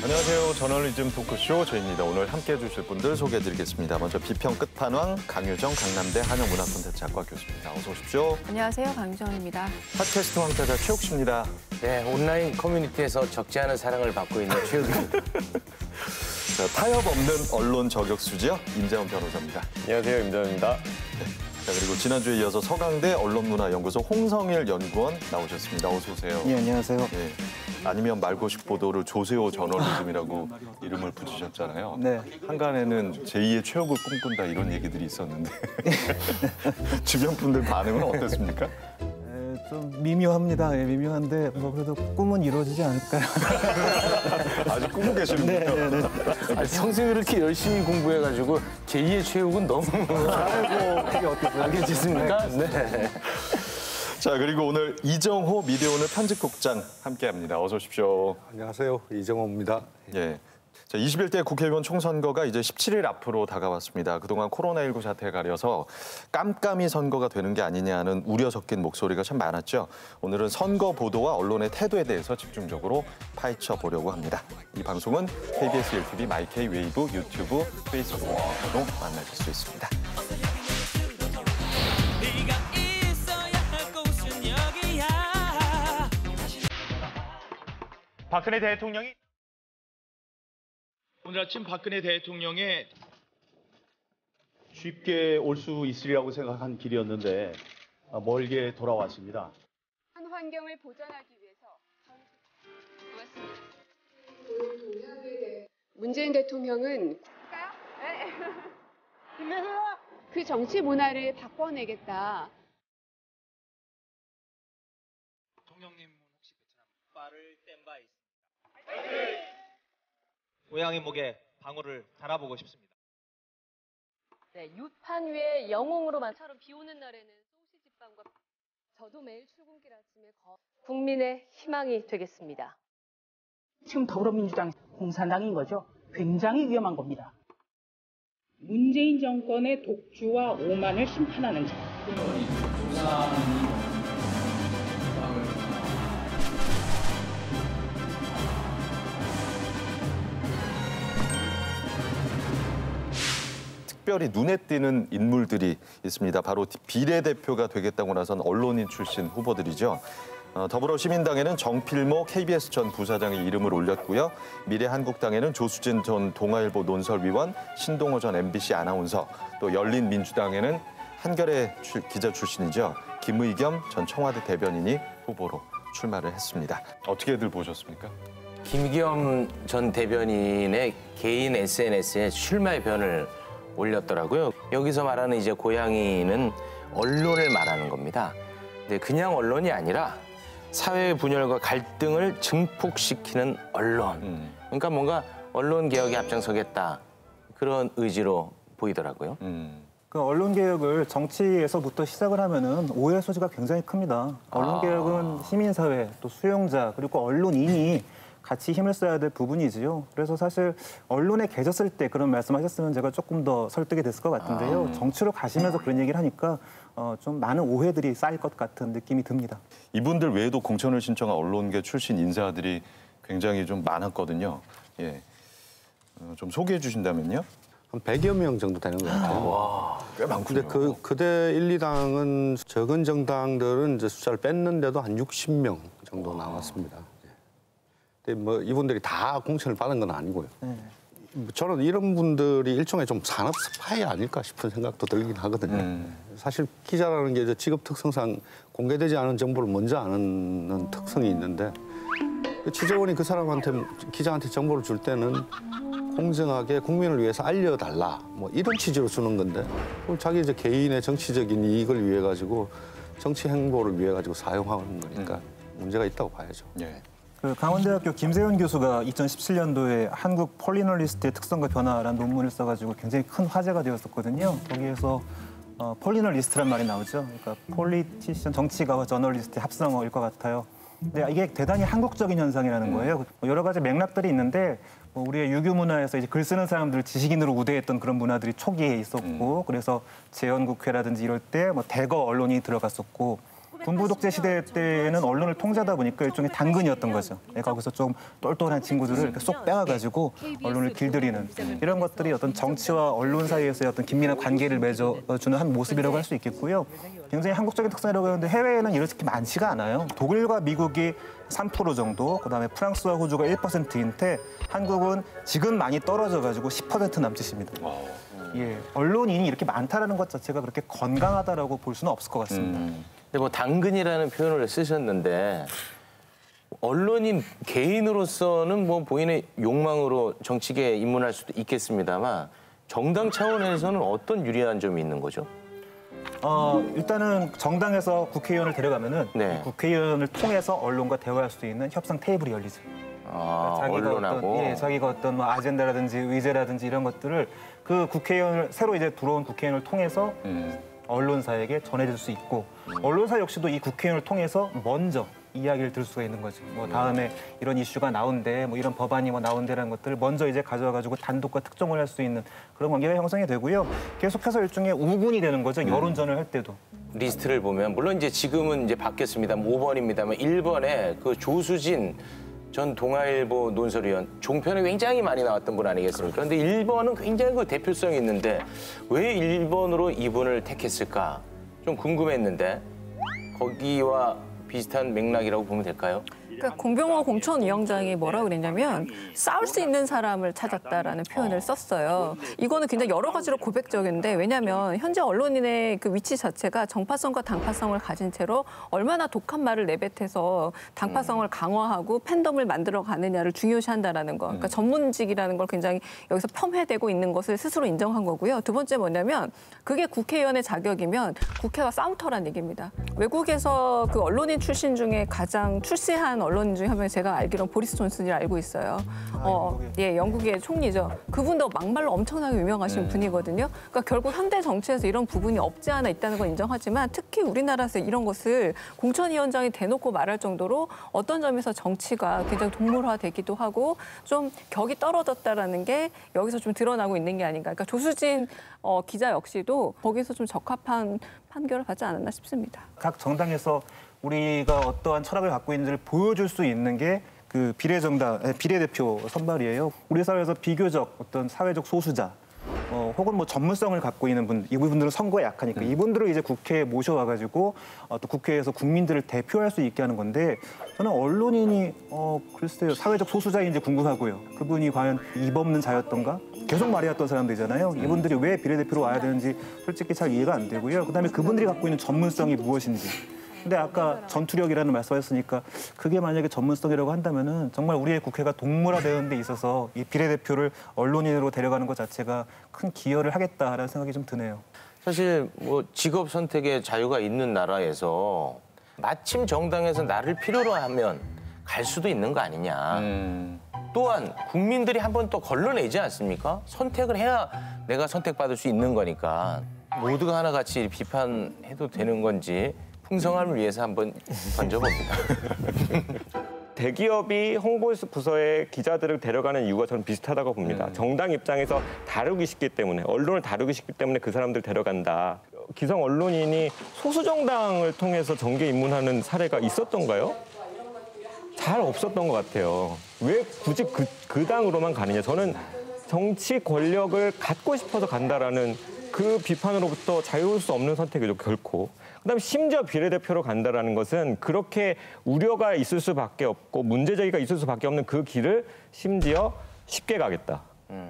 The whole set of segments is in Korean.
안녕하세요. 저널리즘 토크쇼 저입니다. 오늘 함께해 주실 분들 소개해드리겠습니다. 먼저 비평 끝판왕 강유정 강남대 한영문화콘텐츠학과 교수입니다. 어서 오십시오. 안녕하세요. 강유정입니다. 팟캐스트 황태자 최욱 씨입니다. 네, 온라인 커뮤니티에서 적지 않은 사랑을 받고 있는 최욱입니다. 타협 없는 언론 저격수지요. 임재원 변호사입니다. 안녕하세요. 임재원입니다. 자, 그리고 지난주에 이어서 서강대 언론문화연구소 홍성일 연구원 나오셨습니다. 어서 오세요. 네, 안녕하세요. 네. 아니면 말고식 보도를 조세호 저널리즘이라고 이름을 붙이셨잖아요. 네. 한간에는 제2의 최욱을 꿈꾼다 이런 얘기들이 있었는데 주변 분들 반응은 어땠습니까? 좀 미묘합니다. 예, 미묘한데 뭐 그래도 꿈은 이루어지지 않을까요? 아직 꾸고 계시는군요. 네. 아니, 평소에 그렇게 열심히 공부해가지고 제2의 최욱은 너무 아이고, 그게 어땠어요? 안 괜찮습니까? 네. 자, 그리고 오늘 이정호 미디어오늘 편집국장 함께합니다. 어서 오십시오. 안녕하세요. 이정호입니다. 예. 자, 21대 국회의원 총선거가 이제 17일 앞으로 다가왔습니다. 그동안 코로나19 사태에 가려서 깜깜이 선거가 되는 게 아니냐는 우려 섞인 목소리가 참 많았죠. 오늘은 선거 보도와 언론의 태도에 대해서 집중적으로 파헤쳐 보려고 합니다. 이 방송은 KBS 1TV, 마이케이, 웨이브, 유튜브, 페이스북으로도 만나실 수 있습니다. 박근혜 대통령이 오늘 아침 박근혜 대통령의 쉽게 올 수 있으리라고 생각한 길이었는데 멀게 돌아왔습니다. 한 환경을 보전하기 위해서 고맙습니다. 문재인 대통령은 그 정치 문화를 바꿔내겠다. 대통령님 혹시 베트남 빨을 뗀 바 있습니까? 고양이 목에 방울을 달아보고 싶습니다. 네, 유판 위에 영웅으로만처럼 비 오는 날에는 소시지빵과 저도 매일 출근길 아침에 국민의 희망이 되겠습니다. 지금 더불어민주당 공산당인 거죠. 굉장히 위험한 겁니다. 문재인 정권의 독주와 오만을 심판하는 자. 특별히 눈에 띄는 인물들이 있습니다. 바로 비례대표가 되겠다고 나선 언론인 출신 후보들이죠. 더불어시민당에는 정필모 KBS 전 부사장이 이름을 올렸고요. 미래한국당에는 조수진 전 동아일보 논설위원, 신동호 전 MBC 아나운서, 또 열린민주당에는 한겨레 기자 출신이죠. 김의겸 전 청와대 대변인이 후보로 출마를 했습니다. 어떻게들 보셨습니까? 김의겸 전 대변인의 개인 SNS에 출마의 변을 올렸더라고요. 여기서 말하는 이제 고양이는 언론을 말하는 겁니다. 근데 그냥 언론이 아니라 사회 분열과 갈등을 증폭시키는 언론. 그러니까 뭔가 언론 개혁에 앞장서겠다 그런 의지로 보이더라고요. 그 언론 개혁을 정치에서부터 시작을 하면은 오해 소지가 굉장히 큽니다. 언론 개혁은 시민사회, 또 수용자, 그리고 언론인이 같이 힘을 써야 될 부분이지요. 그래서 사실 언론에 계셨을 때 그런 말씀하셨으면 제가 조금 더 설득이 됐을 것 같은데요. 정치로 가시면서 그런 얘기를 하니까 좀 많은 오해들이 쌓일 것 같은 느낌이 듭니다. 이분들 외에도 공천을 신청한 언론계 출신 인사들이 굉장히 좀 많았거든요. 예, 좀 소개해 주신다면요. 한 100여 명 정도 되는 것 같아요. 와, 꽤 많군요. 근데 그대 1, 2당은 적은 정당들은 이제 숫자를 뺐는데도 한 60명 정도 나왔습니다. 근데 뭐 이분들이 다 공천을 받은 건 아니고요. 저는 이런 분들이 일종의 좀 산업 스파이 아닐까 싶은 생각도 들긴 하거든요. 사실 기자라는 게 이제 직업 특성상 공개되지 않은 정보를 먼저 아는 특성이 있는데 취재원이 그 사람한테 기자한테 정보를 줄 때는 공정하게 국민을 위해서 알려달라 뭐 이런 취지로 주는 건데 그걸 자기 이제 개인의 정치적인 이익을 위해 가지고 정치 행보를 위해 가지고 사용하는 거니까 문제가 있다고 봐야죠. 예. 그 강원대학교 김세윤 교수가 2017년도에 한국 폴리널리스트의 특성과 변화라는 논문을 써가지고 굉장히 큰 화제가 되었었거든요. 거기에서 폴리널리스트란 말이 나오죠. 그러니까 폴리티션, 정치가와 저널리스트의 합성어일 것 같아요. 네, 이게 대단히 한국적인 현상이라는 거예요. 여러 가지 맥락들이 있는데 우리의 유교 문화에서 이제 글 쓰는 사람들을 지식인으로 우대했던 그런 문화들이 초기에 있었고 그래서 재헌국회라든지 이럴 때 대거 언론이 들어갔었고 군부 독재 시대 때는 언론을 통제하다 보니까 일종의 당근이었던 거죠. 거기서 좀 똘똘한 친구들을 이렇게 쏙 빼와가지고 언론을 길들이는 이런 것들이 어떤 정치와 언론 사이에서의 어떤 긴밀한 관계를 맺어주는 한 모습이라고 할 수 있겠고요. 굉장히 한국적인 특성이라고 하는데 해외에는 이렇게 많지가 않아요. 독일과 미국이 3% 정도, 그다음에 프랑스와 호주가 1%인데 한국은 지금 많이 떨어져가지고 10% 남짓입니다. 예, 언론인이 이렇게 많다라는 것 자체가 그렇게 건강하다라고 볼 수는 없을 것 같습니다. 근데 당근이라는 표현을 쓰셨는데 언론인 개인으로서는 본인의 욕망으로 정치계에 입문할 수도 있겠습니다만 정당 차원에서는 어떤 유리한 점이 있는 거죠? 일단은 정당에서 국회의원을 데려가면은 네. 국회의원을 통해서 언론과 대화할 수 있는 협상 테이블이 열리죠. 언론하고 자기가 어떤 아젠다라든지 의제라든지 이런 것들을 그 국회의원을 새로 이제 들어온 국회의원을 통해서 언론사에게 전해줄 수 있고 언론사 역시도 이 국회의원을 통해서 먼저 이야기를 들을 수가 있는 거죠. 다음에 이런 이슈가 나온대, 이런 법안이 나온대라는 것들을 먼저 이제 가져와가지고 단독과 특종을 할 수 있는 그런 관계가 형성이 되고요. 계속해서 일종의 우군이 되는 거죠. 여론전을 할 때도. 리스트를 보면 물론 이제 지금은 이제 바뀌었습니다. 5번입니다만 1번에 그 조수진 전 동아일보 논설위원 종편에 굉장히 많이 나왔던 분 아니겠습니까? 그런데 1번은 굉장히 그 대표성이 있는데 왜 1번으로 이분을 택했을까? 좀 궁금했는데 거기와 비슷한 맥락이라고 보면 될까요? 그러니까 공병호 공천위원장이 뭐라고 그랬냐면 싸울 수 있는 사람을 찾았다라는 표현을 썼어요. 이거는 굉장히 여러 가지로 고백적인데 왜냐하면 현재 언론인의 그 위치 자체가 정파성과 당파성을 가진 채로 얼마나 독한 말을 내뱉어서 당파성을 강화하고 팬덤을 만들어 가느냐를 중요시한다라는 거. 그러니까 전문직이라는 걸 굉장히 여기서 폄훼되고 있는 것을 스스로 인정한 거고요. 두 번째 뭐냐면 그게 국회의원의 자격이면 국회가 싸움터란 얘기입니다. 외국에서 그 언론인 출신 중에 가장 출세한 언론인 중에 한 명이 제가 알기로는 보리스 존슨을 알고 있어요. 예, 영국의 총리죠. 그분도 막말로 엄청나게 유명하신 분이거든요. 그러니까 결국 현대 정치에서 이런 부분이 없지 않아 있다는 건 인정하지만 특히 우리나라에서 이런 것을 공천위원장이 대놓고 말할 정도로 어떤 점에서 정치가 굉장히 동물화되기도 하고 좀 격이 떨어졌다라는 게 여기서 좀 드러나고 있는 게 아닌가. 그러니까 조수진 기자 역시도 거기서 좀 적합한 판결을 받지 않았나 싶습니다. 각 정당에서 우리가 어떠한 철학을 갖고 있는지를 보여줄 수 있는 게 그 비례대표 선발이에요. 우리 사회에서 비교적 어떤 사회적 소수자 혹은 전문성을 갖고 있는 분, 이분들은 선거에 약하니까 이분들을 이제 국회에 모셔와가지고 또 국회에서 국민들을 대표할 수 있게 하는 건데 저는 언론인이 글쎄요 사회적 소수자인지 궁금하고요. 그분이 과연 입 없는 자였던가? 계속 말해왔던 사람들이잖아요. 이분들이 왜 비례대표로 와야 되는지 솔직히 잘 이해가 안 되고요. 그다음에 그분들이 갖고 있는 전문성이 무엇인지. 근데 아까 전투력이라는 말씀하셨으니까 그게 만약에 전문성이라고 한다면은 정말 우리의 국회가 동물화되는 데 있어서 이 비례대표를 언론인으로 데려가는 것 자체가 큰 기여를 하겠다라는 생각이 좀 드네요. 사실 직업 선택의 자유가 있는 나라에서 마침 정당에서 나를 필요로 하면 갈 수도 있는 거 아니냐. 또한 국민들이 한 번 또 걸러내지 않습니까? 선택을 해야 내가 선택받을 수 있는 거니까 모두가 하나같이 비판해도 되는 건지 풍성함을 위해서 한번 던져봅니다. 대기업이 홍보부서에 기자들을 데려가는 이유가 저는 비슷하다고 봅니다. 정당 입장에서 다루기 쉽기 때문에, 언론을 다루기 쉽기 때문에 그 사람들을 데려간다. 기성 언론인이 소수 정당을 통해서 정계 입문하는 사례가 있었던가요? 잘 없었던 것 같아요. 왜 굳이 그 당으로만 가느냐. 저는 정치 권력을 갖고 싶어서 간다라는 그 비판으로부터 자유로울 수 없는 선택이죠, 결코. 그다음에 심지어 비례대표로 간다라는 것은 그렇게 우려가 있을 수밖에 없고 문제제기가 있을 수밖에 없는 그 길을 심지어 쉽게 가겠다.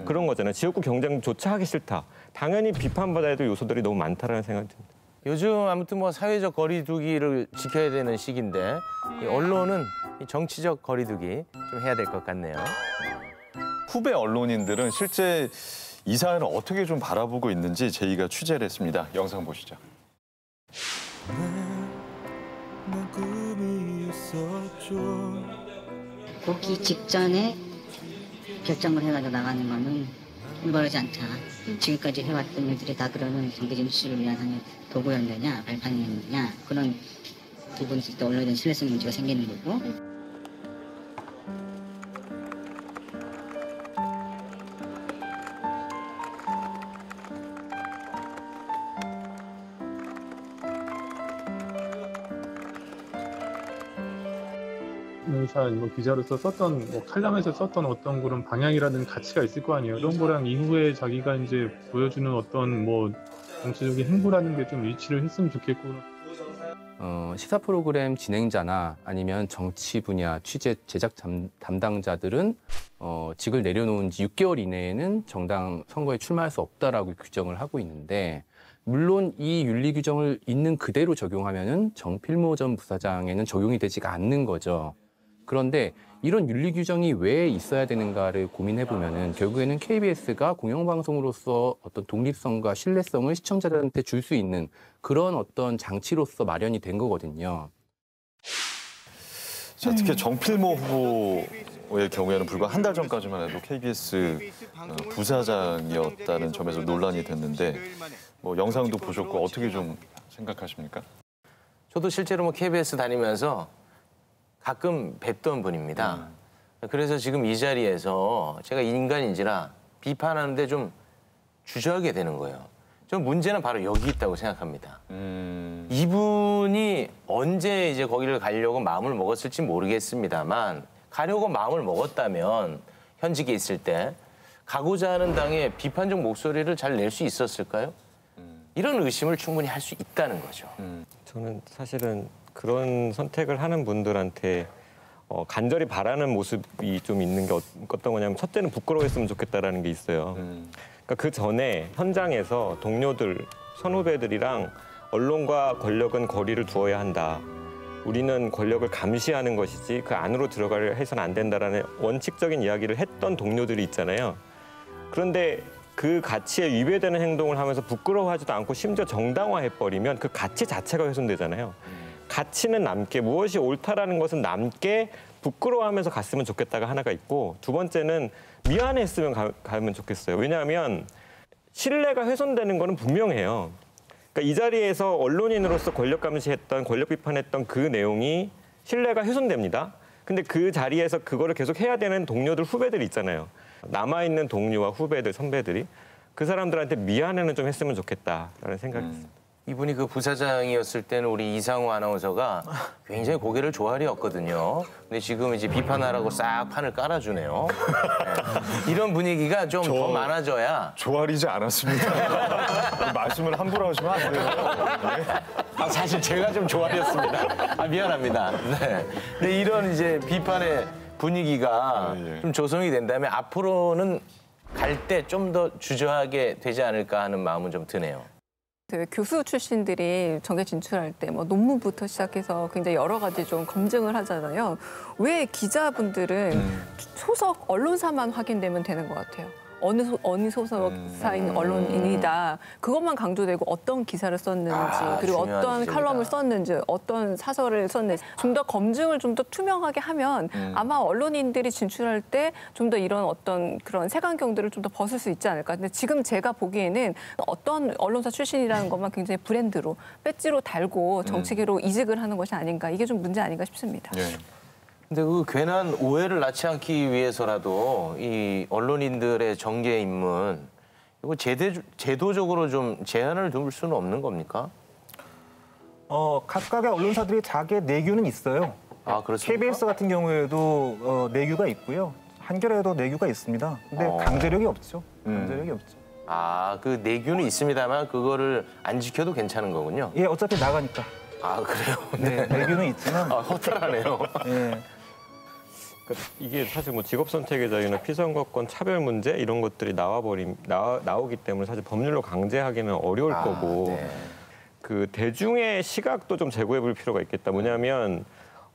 그런 거잖아요. 지역구 경쟁조차 하기 싫다. 당연히 비판받아야 될 요소들이 너무 많다라는 생각이 듭니다. 요즘 아무튼 사회적 거리두기를 지켜야 되는 시기인데 이 언론은 이 정치적 거리두기 좀 해야 될 것 같네요. 후배 언론인들은 실제 이 사안을 어떻게 좀 바라보고 있는지 저희가 취재를 했습니다. 영상 보시죠. 복귀 직전에 결정을 해가지고 나가는 거는 올바르지 않다. 지금까지 해왔던 일들이 다 그러면 정계 진출을 위한 하나의 도구였느냐, 발판이었느냐 그런 두 분 있을 때 언론에 대한 신뢰성 문제가 생기는 거고. 의사 뭐 기자로서 썼던 뭐 칼럼에서 썼던 어떤 그런 방향이라든 가치가 있을 거 아니에요. 그런 거랑 이후에 자기가 이제 보여주는 어떤 뭐 정치적인 행보라는 게 좀 일치를 했으면 좋겠고. 시사 프로그램 진행자나 아니면 정치 분야 취재 제작 담당자들은 직을 내려놓은 지 6개월 이내에는 정당 선거에 출마할 수 없다라고 규정을 하고 있는데, 물론 이 윤리 규정을 있는 그대로 적용하면은 정필모 전 부사장에는 적용이 되지가 않는 거죠. 그런데 이런 윤리 규정이 왜 있어야 되는가를 고민해 보면은 결국에는 KBS가 공영방송으로서 어떤 독립성과 신뢰성을 시청자들한테 줄 수 있는 그런 어떤 장치로서 마련이 된 거거든요. 자, 특히 정필모 후보의 경우에는 불과 한 달 전까지만 해도 KBS 부사장이었다는 점에서 논란이 됐는데, 뭐 영상도 보셨고 어떻게 좀 생각하십니까? 저도 실제로 뭐 KBS 다니면서 가끔 뵙던 분입니다. 그래서 지금 이 자리에서 제가 인간인지라 비판하는데 좀 주저하게 되는 거예요. 좀 문제는 바로 여기 있다고 생각합니다. 이분이 언제 이제 거기를 가려고 마음을 먹었을지 모르겠습니다만, 가려고 마음을 먹었다면 현직에 있을 때 가고자 하는 당의 비판적 목소리를 잘 낼 수 있었을까요? 이런 의심을 충분히 할 수 있다는 거죠. 저는 사실은 그런 선택을 하는 분들한테 간절히 바라는 모습이 좀 있는 게 어떤 거냐면, 첫째는 부끄러워했으면 좋겠다라는 게 있어요. 그러니까 그 전에 현장에서 동료들, 선후배들이랑 언론과 권력은 거리를 두어야 한다. 우리는 권력을 감시하는 것이지 그 안으로 들어가려 해서는 안 된다라는 원칙적인 이야기를 했던 동료들이 있잖아요. 그런데 그 가치에 위배되는 행동을 하면서 부끄러워하지도 않고 심지어 정당화해버리면 그 가치 자체가 훼손되잖아요. 가치는 남게, 무엇이 옳다라는 것은 남게 부끄러워하면서 갔으면 좋겠다가 하나가 있고, 두 번째는 미안했으면 가면 좋겠어요. 왜냐하면 신뢰가 훼손되는 거는 분명해요. 그러니까 이 자리에서 언론인으로서 권력 감시했던, 권력 비판했던 그 내용이 신뢰가 훼손됩니다. 근데 그 자리에서 그거를 계속 해야 되는 동료들, 후배들이 있잖아요. 남아있는 동료와 후배들, 선배들이 그 사람들한테 미안해는 좀 했으면 좋겠다라는 생각이 있습니다. 이분이 그 부사장이었을 때는 우리 이상우 아나운서가 굉장히 고개를 조아리었거든요. 근데 지금 이제 비판하라고 싹 판을 깔아주네요. 네. 이런 분위기가 좀 더 많아져야. 조아리지 않았습니다. 말씀을 함부로 하시면 안 돼요. 네. 사실 제가 좀 조아리였습니다. 미안합니다. 네. 근데 이런 이제 비판의 분위기가 좀 조성이 된다면 앞으로는 갈 때 좀 더 주저하게 되지 않을까 하는 마음은 좀 드네요. 교수 출신들이 정계 진출할 때 뭐 논문부터 시작해서 굉장히 여러 가지 좀 검증을 하잖아요. 왜 기자분들은 소속 언론사만 확인되면 되는 것 같아요. 어느 소속사인 언론인이다. 그것만 강조되고 어떤 기사를 썼는지, 그리고 어떤 지점이다. 칼럼을 썼는지, 어떤 사설을 썼는지 좀 더 검증을 좀 더 투명하게 하면 아마 언론인들이 진출할 때 좀 더 이런 어떤 그런 색안경들을 좀 더 벗을 수 있지 않을까. 근데 지금 제가 보기에는 어떤 언론사 출신이라는 것만 굉장히 브랜드로, 배지로 달고 정치계로 이직을 하는 것이 아닌가. 이게 좀 문제 아닌가 싶습니다. 근데 그 괜한 오해를 낳지 않기 위해서라도 이 언론인들의 정계 입문 이거 제도적으로 좀 제한을 둘 수는 없는 겁니까? 각각의 언론사들이 자기의 내규는 있어요. 아, 그렇습니까? KBS 같은 경우에도 내규가 있고요. 한겨레도 내규가 있습니다. 근데 강제력이 없죠. 강제력이 없죠. 아, 그 내규는 있습니다만 그거를 안 지켜도 괜찮은 거군요. 예, 어차피 나가니까. 아, 그래요? 네, 내규는 있지만. 허탈하네요. 예. 그러니까 이게 사실 뭐 직업 선택의 자유나 피선거권 차별 문제 이런 것들이 나오기 때문에 사실 법률로 강제하기는 어려울 거고 네. 그 대중의 시각도 좀 제고해 볼 필요가 있겠다. 뭐냐면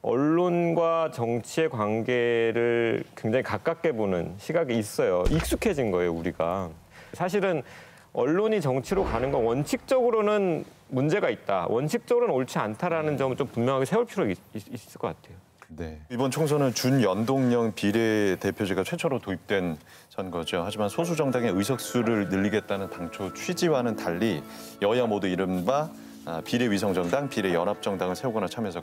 언론과 정치의 관계를 굉장히 가깝게 보는 시각이 있어요. 익숙해진 거예요, 우리가. 사실은 언론이 정치로 가는 건 원칙적으로는 문제가 있다. 원칙적으로는 옳지 않다라는 점을 좀 분명하게 세울 필요가 있을 것 같아요. 네. 이번 총선은 준연동형 비례대표제가 최초로 도입된 선거죠. 하지만 소수 정당의 의석수를 늘리겠다는 당초 취지와는 달리 여야 모두 이른바 비례위성정당, 비례연합정당을 세우거나 참여해서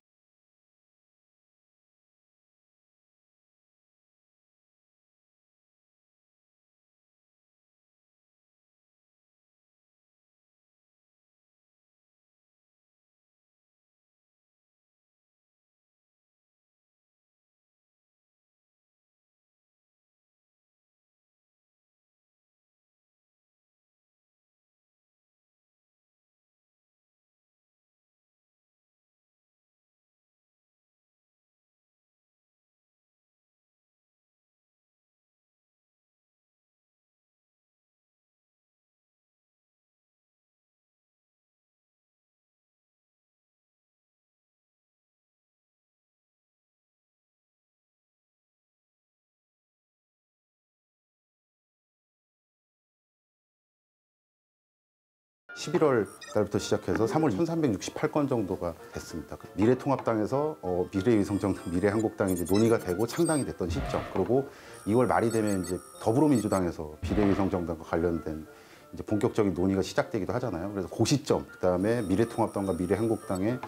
11월 달부터 시작해서 3월 1368건 정도가 됐습니다. 미래통합당에서 미래위성정당, 미래한국당이 이제 논의가 되고 창당이 됐던 시점, 그리고 2월 말이 되면 이제 더불어민주당에서 비례위성정당과 관련된 이제 본격적인 논의가 시작되기도 하잖아요. 그래서 그 시점, 그다음에 미래통합당과 미래한국당의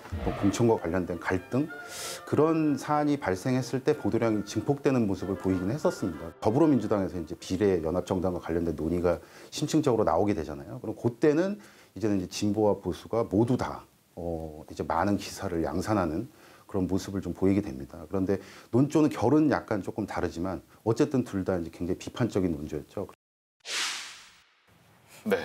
공천과 관련된 갈등, 그런 사안이 발생했을 때 보도량이 증폭되는 모습을 보이긴 했었습니다. 더불어민주당에서 이제 비례연합정당과 관련된 논의가 심층적으로 나오게 되잖아요. 그럼 그때는 이제는 이제 진보와 보수가 모두 다 이제 많은 기사를 양산하는 그런 모습을 좀 보이게 됩니다. 그런데 논조는 결은 약간 조금 다르지만 어쨌든 둘 다 이제 굉장히 비판적인 논조였죠. 네.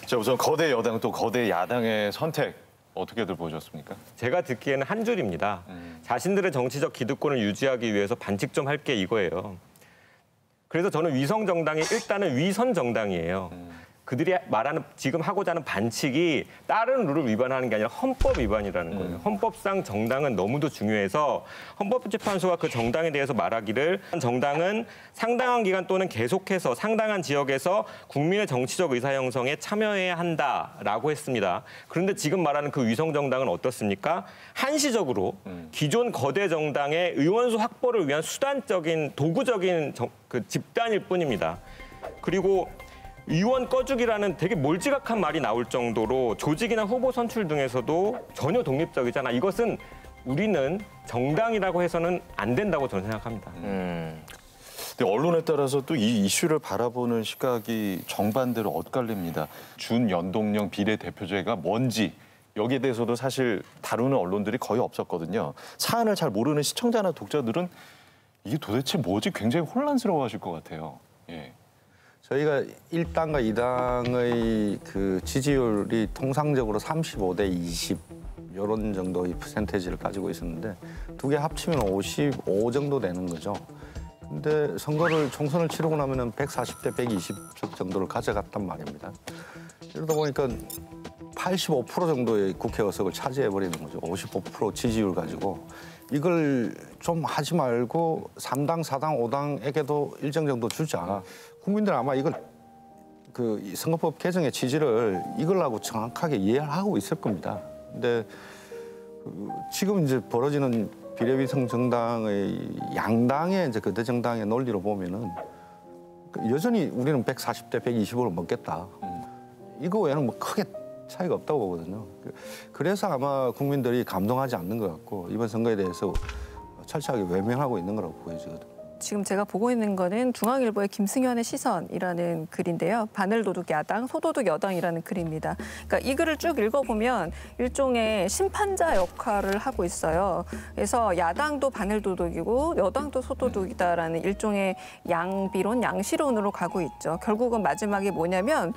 자, 우선 거대 여당 또 거대 야당의 선택 어떻게들 보셨습니까? 제가 듣기에는 한 줄입니다. 자신들의 정치적 기득권을 유지하기 위해서 반칙 좀 할게 이거예요. 그래서 저는 위성정당이 일단은 위선정당이에요. 그들이 말하는 지금 하고자 하는 반칙이 다른 룰을 위반하는 게 아니라 헌법 위반이라는 거예요. 헌법상 정당은 너무도 중요해서 헌법재판소가 그 정당에 대해서 말하기를 정당은 상당한 기간 또는 계속해서 상당한 지역에서 국민의 정치적 의사 형성에 참여해야 한다라고 했습니다. 그런데 지금 말하는 그 위성정당은 어떻습니까? 한시적으로 기존 거대 정당의 의원수 확보를 위한 수단적인 도구적인 그 집단일 뿐입니다. 그리고 의원 꺼주기라는 되게 몰지각한 말이 나올 정도로 조직이나 후보 선출 등에서도 전혀 독립적이잖아. 이것은 우리는 정당이라고 해서는 안 된다고 저는 생각합니다. 근데 언론에 따라서 또 이 이슈를 바라보는 시각이 정반대로 엇갈립니다. 준연동형 비례대표제가 뭔지 여기에 대해서도 사실 다루는 언론들이 거의 없었거든요. 사안을 잘 모르는 시청자나 독자들은 이게 도대체 뭐지 굉장히 혼란스러워하실 것 같아요. 예. 저희가 1당과 2당의 그 지지율이 통상적으로 35대 20 이런 정도의 퍼센테이지를 가지고 있었는데 두 개 합치면 55 정도 되는 거죠. 근데 총선을 치르고 나면은 140대 120석 정도를 가져갔단 말입니다. 이러다 보니까 85% 정도의 국회 의석을 차지해 버리는 거죠. 55% 지지율 가지고. 이걸 좀 하지 말고 3당, 4당, 5당에게도 일정 정도 주자. 국민들은 아마 이걸 그 선거법 개정의 취지를 이걸하고 정확하게 이해하고 있을 겁니다. 근데 지금 이제 벌어지는 비례위성 정당의 양당의 이제 거대 정당의 논리로 보면은 여전히 우리는 140대 120으로 먹겠다. 이거 외에는 뭐 크게 차이가 없다고 보거든요. 그래서 아마 국민들이 감동하지 않는 것 같고 이번 선거에 대해서 철저하게 외면하고 있는 거라고 보여지거든요. 지금 제가 보고 있는 거는 중앙일보의 김승현의 시선이라는 글인데요. 바늘도둑 야당, 소도둑 여당이라는 글입니다. 그러니까 이 글을 쭉 읽어보면 일종의 심판자 역할을 하고 있어요. 그래서 야당도 바늘도둑이고 여당도 소도둑이다라는 일종의 양비론, 양시론으로 가고 있죠. 결국은 마지막에 뭐냐면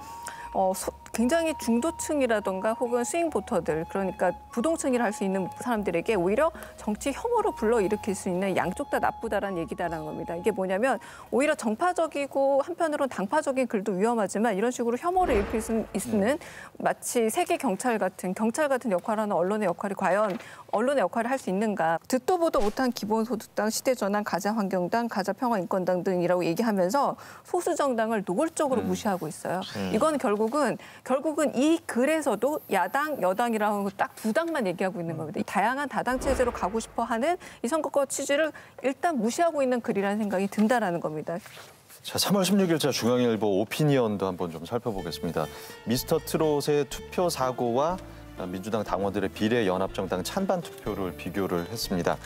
굉장히 중도층이라던가 혹은 스윙 보터들, 그러니까 부동층이라 할 수 있는 사람들에게 오히려 정치 혐오로 불러일으킬 수 있는 양쪽 다 나쁘다라는 얘기다라는 겁니다. 이게 뭐냐면 오히려 정파적이고 한편으로는 당파적인 글도 위험하지만 이런 식으로 혐오를 일으킬 수 있는 마치 세계 경찰 같은 역할을 하는 언론의 역할이 과연 언론의 역할을 할 수 있는가. 듣도 보도 못한 기본소득당, 시대전환, 가자환경당, 가자평화인권당 등이라고 얘기하면서 소수정당을 노골적으로 무시하고 있어요. 이건 결국은 이 글에서도 야당, 여당이라고 딱 두 당만 얘기하고 있는 겁니다. 다양한 다당 체제로 가고 싶어 하는 이 선거법 취지를 일단 무시하고 있는 글이라는 생각이 든다라는 겁니다. 자, 3월 16일자 중앙일보 오피니언도 한번 좀 살펴보겠습니다. 미스터 트롯의 투표 사고와 민주당 당원들의 비례연합정당 찬반 투표를 비교를 했습니다.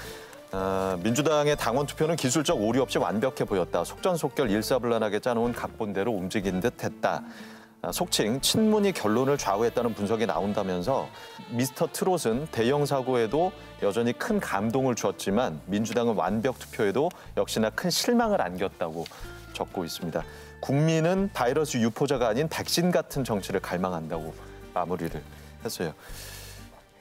민주당의 당원 투표는 기술적 오류 없이 완벽해 보였다. 속전속결 일사불란하게 짜놓은 각본대로 움직인 듯했다. 속칭 친문이 결론을 좌우했다는 분석이 나온다면서 미스터 트롯은 대형 사고에도 여전히 큰 감동을 주었지만 민주당은 완벽 투표에도 역시나 큰 실망을 안겼다고 적고 있습니다. 국민은 바이러스 유포자가 아닌 백신 같은 정치를 갈망한다고 마무리를 했어요.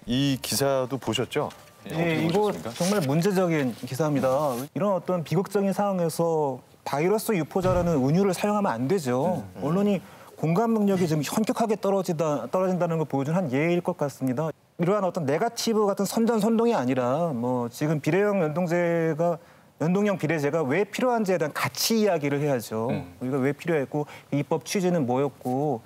이 기사도 보셨죠? 네, 이거 정말 문제적인 기사입니다. 이런 어떤 비극적인 상황에서 바이러스 유포자라는 은유를 사용하면 안 되죠. 언론이 공감 능력이 좀 현격하게 떨어진다는 걸 보여준 한 예일 것 같습니다. 이러한 어떤 네거티브 같은 선전선동이 아니라 뭐 지금 비례형 연동제가 연동형 비례제가 왜 필요한지에 대한 가치 이야기를 해야죠. 우리가 왜 필요했고 입법 취지는 뭐였고.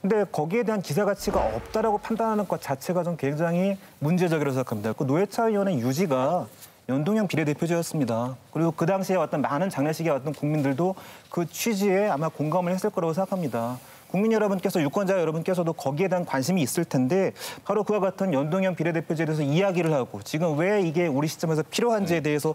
근데 거기에 대한 기사 가치가 없다라고 판단하는 것 자체가 좀 굉장히 문제적이라고 생각합니다. 그 노회찬 의원의 유지가 연동형 비례대표제였습니다. 그리고 그 당시에 왔던 많은 장례식에 왔던 국민들도 그 취지에 아마 공감을 했을 거라고 생각합니다. 국민 여러분께서, 유권자 여러분께서도 거기에 대한 관심이 있을 텐데 바로 그와 같은 연동형 비례대표제에 대해서 이야기를 하고 지금 왜 이게 우리 시점에서 필요한지에 대해서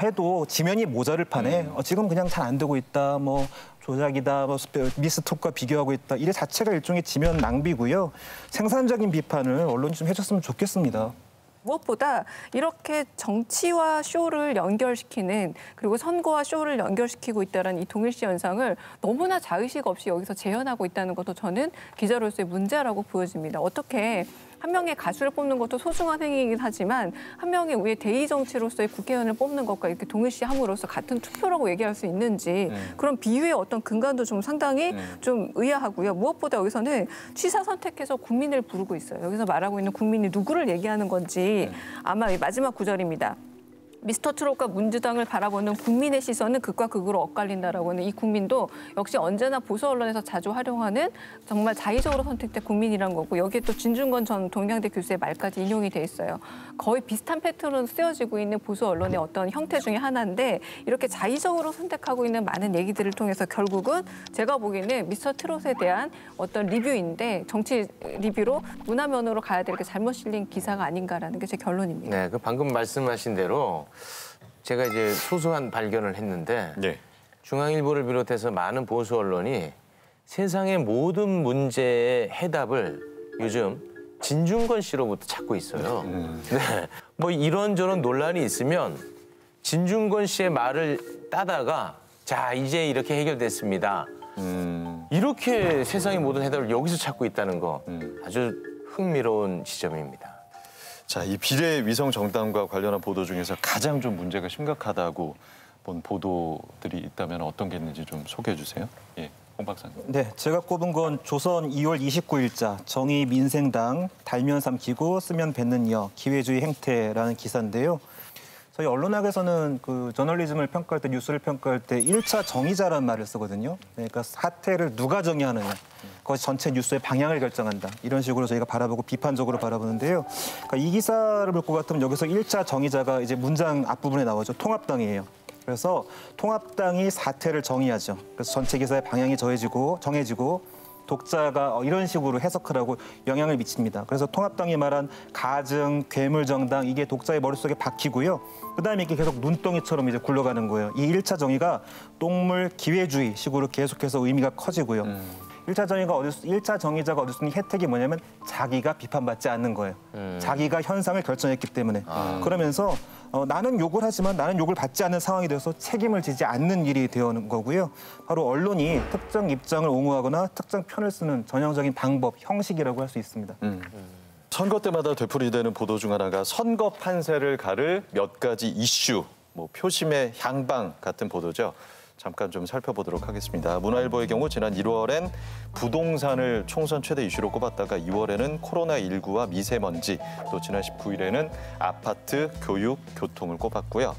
해도 지면이 모자를 판에 지금 그냥 잘 안 되고 있다, 뭐 조작이다, 뭐 미스톡과 비교하고 있다. 이게 자체가 일종의 지면 낭비고요. 생산적인 비판을 언론이 좀 해줬으면 좋겠습니다. 무엇보다 이렇게 정치와 쇼를 연결시키는, 그리고 선거와 쇼를 연결시키고 있다는 이 동일시 현상을 너무나 자의식 없이 여기서 재현하고 있다는 것도 저는 기자로서의 문제라고 보여집니다. 어떻게 한 명의 가수를 뽑는 것도 소중한 행위이긴 하지만 한 명의 우리의 대의 정치로서의 국회의원을 뽑는 것과 이렇게 동일시함으로써 같은 투표라고 얘기할 수 있는지 그런 비유의 어떤 근간도 좀 상당히 좀 의아하고요. 무엇보다 여기서는 취사 선택해서 국민을 부르고 있어요. 여기서 말하고 있는 국민이 누구를 얘기하는 건지 아마 마지막 구절입니다. 미스터 트롯과 민주당을 바라보는 국민의 시선은 극과 극으로 엇갈린다라고 하는 이 국민도 역시 언제나 보수 언론에서 자주 활용하는 정말 자의적으로 선택된 국민이란 거고, 여기에 또 진중권 전 동양대 교수의 말까지 인용이 돼 있어요. 거의 비슷한 패턴으로 쓰여지고 있는 보수 언론의 어떤 형태 중에 하나인데 이렇게 자의적으로 선택하고 있는 많은 얘기들을 통해서 결국은 제가 보기에는 미스터 트롯에 대한 어떤 리뷰인데 정치 리뷰로 문화면으로 가야 될 게 잘못 실린 기사가 아닌가라는 게 제 결론입니다. 네, 그 방금 말씀하신 대로 제가 이제 소소한 발견을 했는데 중앙일보를 비롯해서 많은 보수 언론이 세상의 모든 문제의 해답을 요즘 진중권 씨로부터 찾고 있어요. 네. 뭐 이런저런 논란이 있으면 진중권 씨의 말을 따다가 자, 이제 이렇게 해결됐습니다. 이렇게 세상의 모든 해답을 여기서 찾고 있다는 거 아주 흥미로운 지점입니다. 자, 이 비례 위성 정당과 관련한 보도 중에서 가장 좀 문제가 심각하다고 본 보도들이 있다면 어떤 게 있는지 좀 소개해 주세요. 예, 홍 박사님. 네, 제가 꼽은 건 조선 2월 29일자 정의민생당 달면 삼키고 쓰면 뱉는 이어 기회주의 행태라는 기사인데요. 저희 언론학에서는 그 저널리즘을 평가할 때, 뉴스를 평가할 때 1차 정의자라는 말을 쓰거든요. 그러니까 사태를 누가 정의하느냐. 그것이 전체 뉴스의 방향을 결정한다. 이런 식으로 저희가 바라보고 비판적으로 바라보는데요. 그러니까 이 기사를 볼 것 같으면 여기서 1차 정의자가 이제 문장 앞부분에 나오죠. 통합당이에요. 그래서 통합당이 사태를 정의하죠. 그래서 전체 기사의 방향이 정해지고 독자가 이런 식으로 해석을 하고 영향을 미칩니다. 그래서 통합당이 말한 가증, 괴물정당 이게 독자의 머릿속에 박히고요. 그다음에 이게 계속 눈덩이처럼 이제 굴러가는 거예요. 이 1차 정의가 똥물 기회주의식으로 계속해서 의미가 커지고요. 1차 정의자가 얻을 수 있는 혜택이 뭐냐면 자기가 비판받지 않는 거예요. 자기가 현상을 결정했기 때문에. 그러면서 나는 욕을 하지만 나는 욕을 받지 않는 상황이 되어서 책임을 지지 않는 일이 되어오는 거고요. 바로 언론이 특정 입장을 옹호하거나 특정 편을 쓰는 전형적인 방법, 형식이라고 할 수 있습니다. 선거 때마다 되풀이되는 보도 중 하나가 선거 판세를 가를 몇 가지 이슈, 뭐 표심의 향방 같은 보도죠. 잠깐 좀 살펴보도록 하겠습니다. 문화일보의 경우 지난 1월엔 부동산을 총선 최대 이슈로 꼽았다가 2월에는 코로나19와 미세먼지, 또 지난 19일에는 아파트, 교육, 교통을 꼽았고요.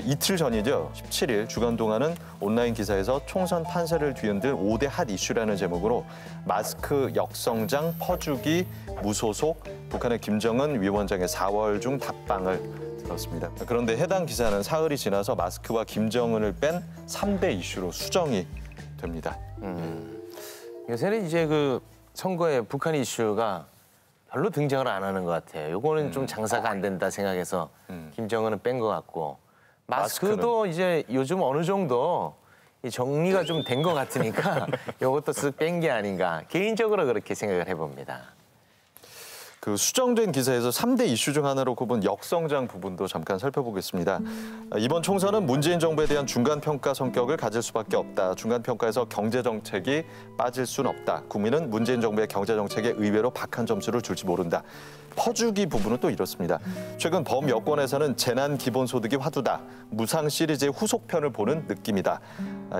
이틀 전이죠. 17일 주간동아는 온라인 기사에서 총선 판세를 뒤흔들 5대 핫 이슈라는 제목으로 마스크 역성장 퍼주기 무소속, 북한의 김정은 위원장의 4월 중 답방을 들었습니다. 그런데 해당 기사는 사흘이 지나서 마스크와 김정은을 뺀 3대 이슈로 수정이 됩니다. 요새는 이제 그 선거에 북한 이슈가 별로 등장을 안 하는 것 같아요. 요거는 좀 장사가 안 된다 생각해서 김정은은 뺀 것 같고, 마스크도 이제 요즘 어느 정도 정리가 좀 된 것 같으니까 이것도 쓱 뺀 게 아닌가, 개인적으로 그렇게 생각을 해봅니다. 그 수정된 기사에서 3대 이슈 중 하나로 꼽은 역성장 부분도 잠깐 살펴보겠습니다. 이번 총선은 문재인 정부에 대한 중간평가 성격을 가질 수밖에 없다. 중간평가에서 경제정책이 빠질 수는 없다. 국민은 문재인 정부의 경제정책에 의외로 박한 점수를 줄지 모른다. 퍼주기 부분은 또 이렇습니다. 최근 범여권에서는 재난기본소득이 화두다. 무상 시리즈의 후속편을 보는 느낌이다.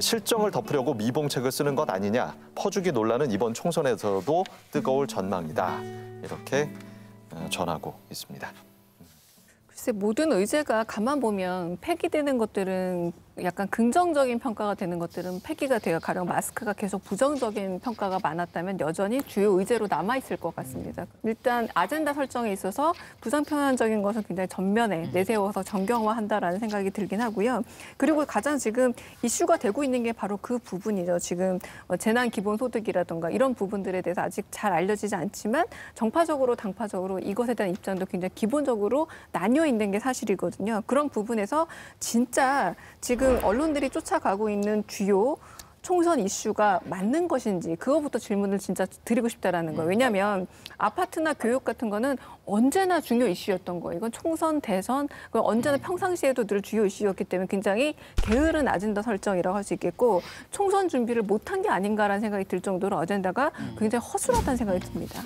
실정을 덮으려고 미봉책을 쓰는 것 아니냐. 퍼주기 논란은 이번 총선에서도 뜨거울 전망이다. 이렇게 전하고 있습니다. 글쎄, 모든 의제가 가만 보면 폐기되는 것들은 약간 긍정적인 평가가 되는 것들은 폐기가 돼요. 가령 마스크가 계속 부정적인 평가가 많았다면 여전히 주요 의제로 남아있을 것 같습니다. 일단 아젠다 설정에 있어서 부정편향적인 것은 굉장히 전면에 내세워서 정경화한다라는 생각이 들긴 하고요. 그리고 가장 지금 이슈가 되고 있는 게 바로 그 부분이죠. 지금 재난 기본소득이라든가 이런 부분들에 대해서 아직 잘 알려지지 않지만 정파적으로 당파적으로 이것에 대한 입장도 굉장히 기본적으로 나뉘어 있는 게 사실이거든요. 그런 부분에서 진짜 지금 언론들이 쫓아가고 있는 주요 총선 이슈가 맞는 것인지 그거부터 질문을 진짜 드리고 싶다라는 거예요. 왜냐하면 아파트나 교육 같은 거는 언제나 중요 이슈였던 거예요. 이건 총선, 대선, 언제나 평상시에도 늘 주요 이슈였기 때문에 굉장히 게으른 아젠다 설정이라고 할 수 있겠고 총선 준비를 못한 게 아닌가라는 생각이 들 정도로 아젠다가 굉장히 허술하다는 생각이 듭니다.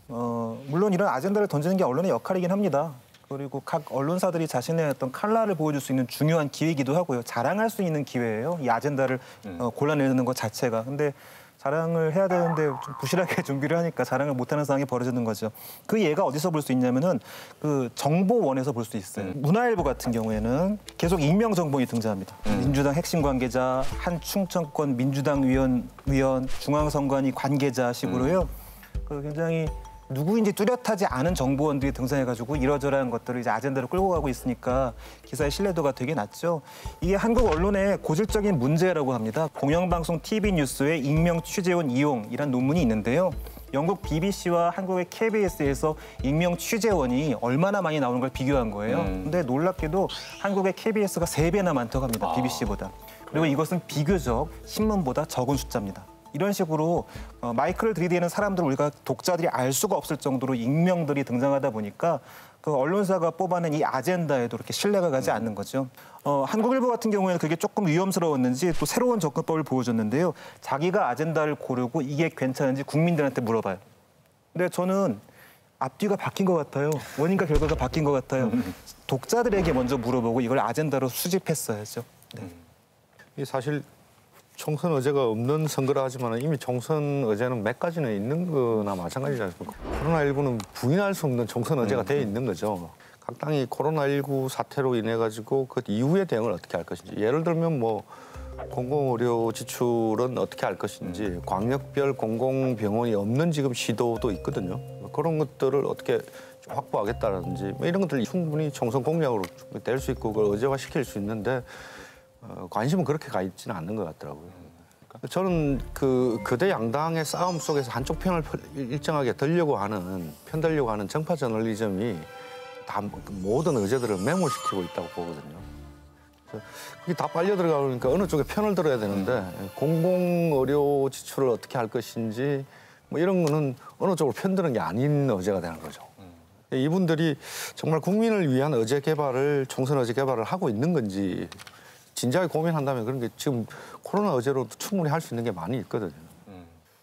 물론 이런 아젠다를 던지는 게 언론의 역할이긴 합니다. 그리고 각 언론사들이 자신의 어떤 칼라를 보여줄 수 있는 중요한 기회이기도 하고요. 자랑할 수 있는 기회예요. 이 아젠다를 골라내는 것 자체가. 근데 자랑을 해야 되는데 좀 부실하게 준비를 하니까 자랑을 못하는 상황이 벌어지는 거죠. 그 예가 어디서 볼 수 있냐면은 그 정보원에서 볼 수 있어요. 문화일보 같은 경우에는 계속 익명 정보이 등장합니다. 민주당 핵심 관계자, 한 충청권 민주당 위원, 중앙선관위 관계자식으로요. 그 굉장히 누구인지 뚜렷하지 않은 정보원들이 등장해가지고 이러저러한 것들을 이제 아젠다로 끌고 가고 있으니까 기사의 신뢰도가 되게 낮죠. 이게 한국 언론의 고질적인 문제라고 합니다. 공영방송 TV 뉴스의 익명 취재원 이용이란 논문이 있는데요. 영국 BBC와 한국의 KBS에서 익명 취재원이 얼마나 많이 나오는 걸 비교한 거예요. 근데 놀랍게도 한국의 KBS가 3배나 많다고 합니다. BBC보다. 그리고 이것은 비교적 신문보다 적은 숫자입니다. 이런 식으로 마이크를 들이대는 사람들 우리가 독자들이 알 수가 없을 정도로 익명들이 등장하다 보니까 그 언론사가 뽑아낸 이 아젠다에도 이렇게 신뢰가 가지 않는 거죠. 한국일보 같은 경우에는 그게 조금 위험스러웠는지 또 새로운 접근법을 보여줬는데요. 자기가 아젠다를 고르고 이게 괜찮은지 국민들한테 물어봐요. 근데 저는 앞뒤가 바뀐 것 같아요. 원인과 결과가 바뀐 것 같아요. 독자들에게 먼저 물어보고 이걸 아젠다로 수집했어야죠. 네. 이 사실 총선 의제가 없는 선거라 하지만 이미 총선 의제는 몇 가지는 있는 거나 마찬가지지 않습니까? 코로나19는 부인할 수 없는 총선 의제가 되어 있는 거죠. 각 당이 코로나19 사태로 인해 가지고 그 이후의 대응을 어떻게 할 것인지. 예를 들면 뭐 공공의료 지출은 어떻게 할 것인지, 광역별 공공병원이 없는 지금 시도도 있거든요. 그런 것들을 어떻게 확보하겠다든지 뭐 이런 것들 충분히 총선 공약으로 될 수 있고 그걸 의제화시킬 수 있는데 관심은 그렇게 가 있지는 않는 것 같더라고요. 저는 그 거대 양당의 싸움 속에서 한쪽 편을 일정하게 편들려고 하는 정파 저널리즘이 다 모든 의제들을 매몰시키고 있다고 보거든요. 그게 다 빨려 들어가니까 어느 쪽에 편을 들어야 되는데 공공의료 지출을 어떻게 할 것인지 뭐 이런 거는 어느 쪽으로 편드는 게 아닌 의제가 되는 거죠. 이분들이 정말 국민을 위한 의제 개발을 총선 의제 개발을 하고 있는 건지 진지하게 고민한다면 그런 게 지금 코로나 의제로도 충분히 할 수 있는 게 많이 있거든요.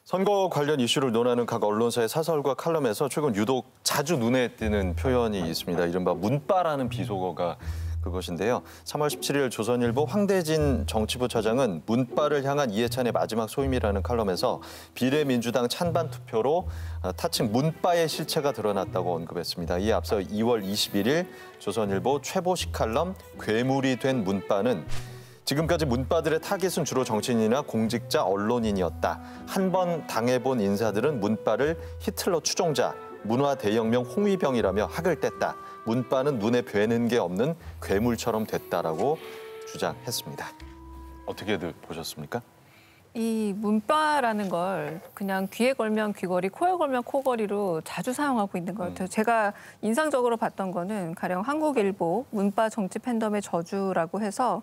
선거 관련 이슈를 논하는 각 언론사의 사설과 칼럼에서 최근 유독 자주 눈에 띄는 표현이 있습니다. 이른바 문빠라는 비속어가 그것인데요. 3월 17일 조선일보 황대진 정치부 차장은 문빠를 향한 이해찬의 마지막 소임이라는 칼럼에서 비례민주당 찬반 투표로 타칭 문빠의 실체가 드러났다고 언급했습니다. 이에 앞서 2월 21일 조선일보 최보식 칼럼 괴물이 된 문빠는 지금까지 문빠들의 타깃은 주로 정치인이나 공직자, 언론인이었다. 한 번 당해본 인사들은 문빠를 히틀러 추종자, 문화 대혁명 홍위병이라며 학을 뗐다. 문빠는 눈에 뵈는 게 없는 괴물처럼 됐다라고 주장했습니다. 어떻게들 보셨습니까? 이 문빠라는 걸 그냥 귀에 걸면 귀걸이, 코에 걸면 코걸이로 자주 사용하고 있는 것 같아요. 제가 인상적으로 봤던 거는 가령 한국일보 문빠 정치 팬덤의 저주라고 해서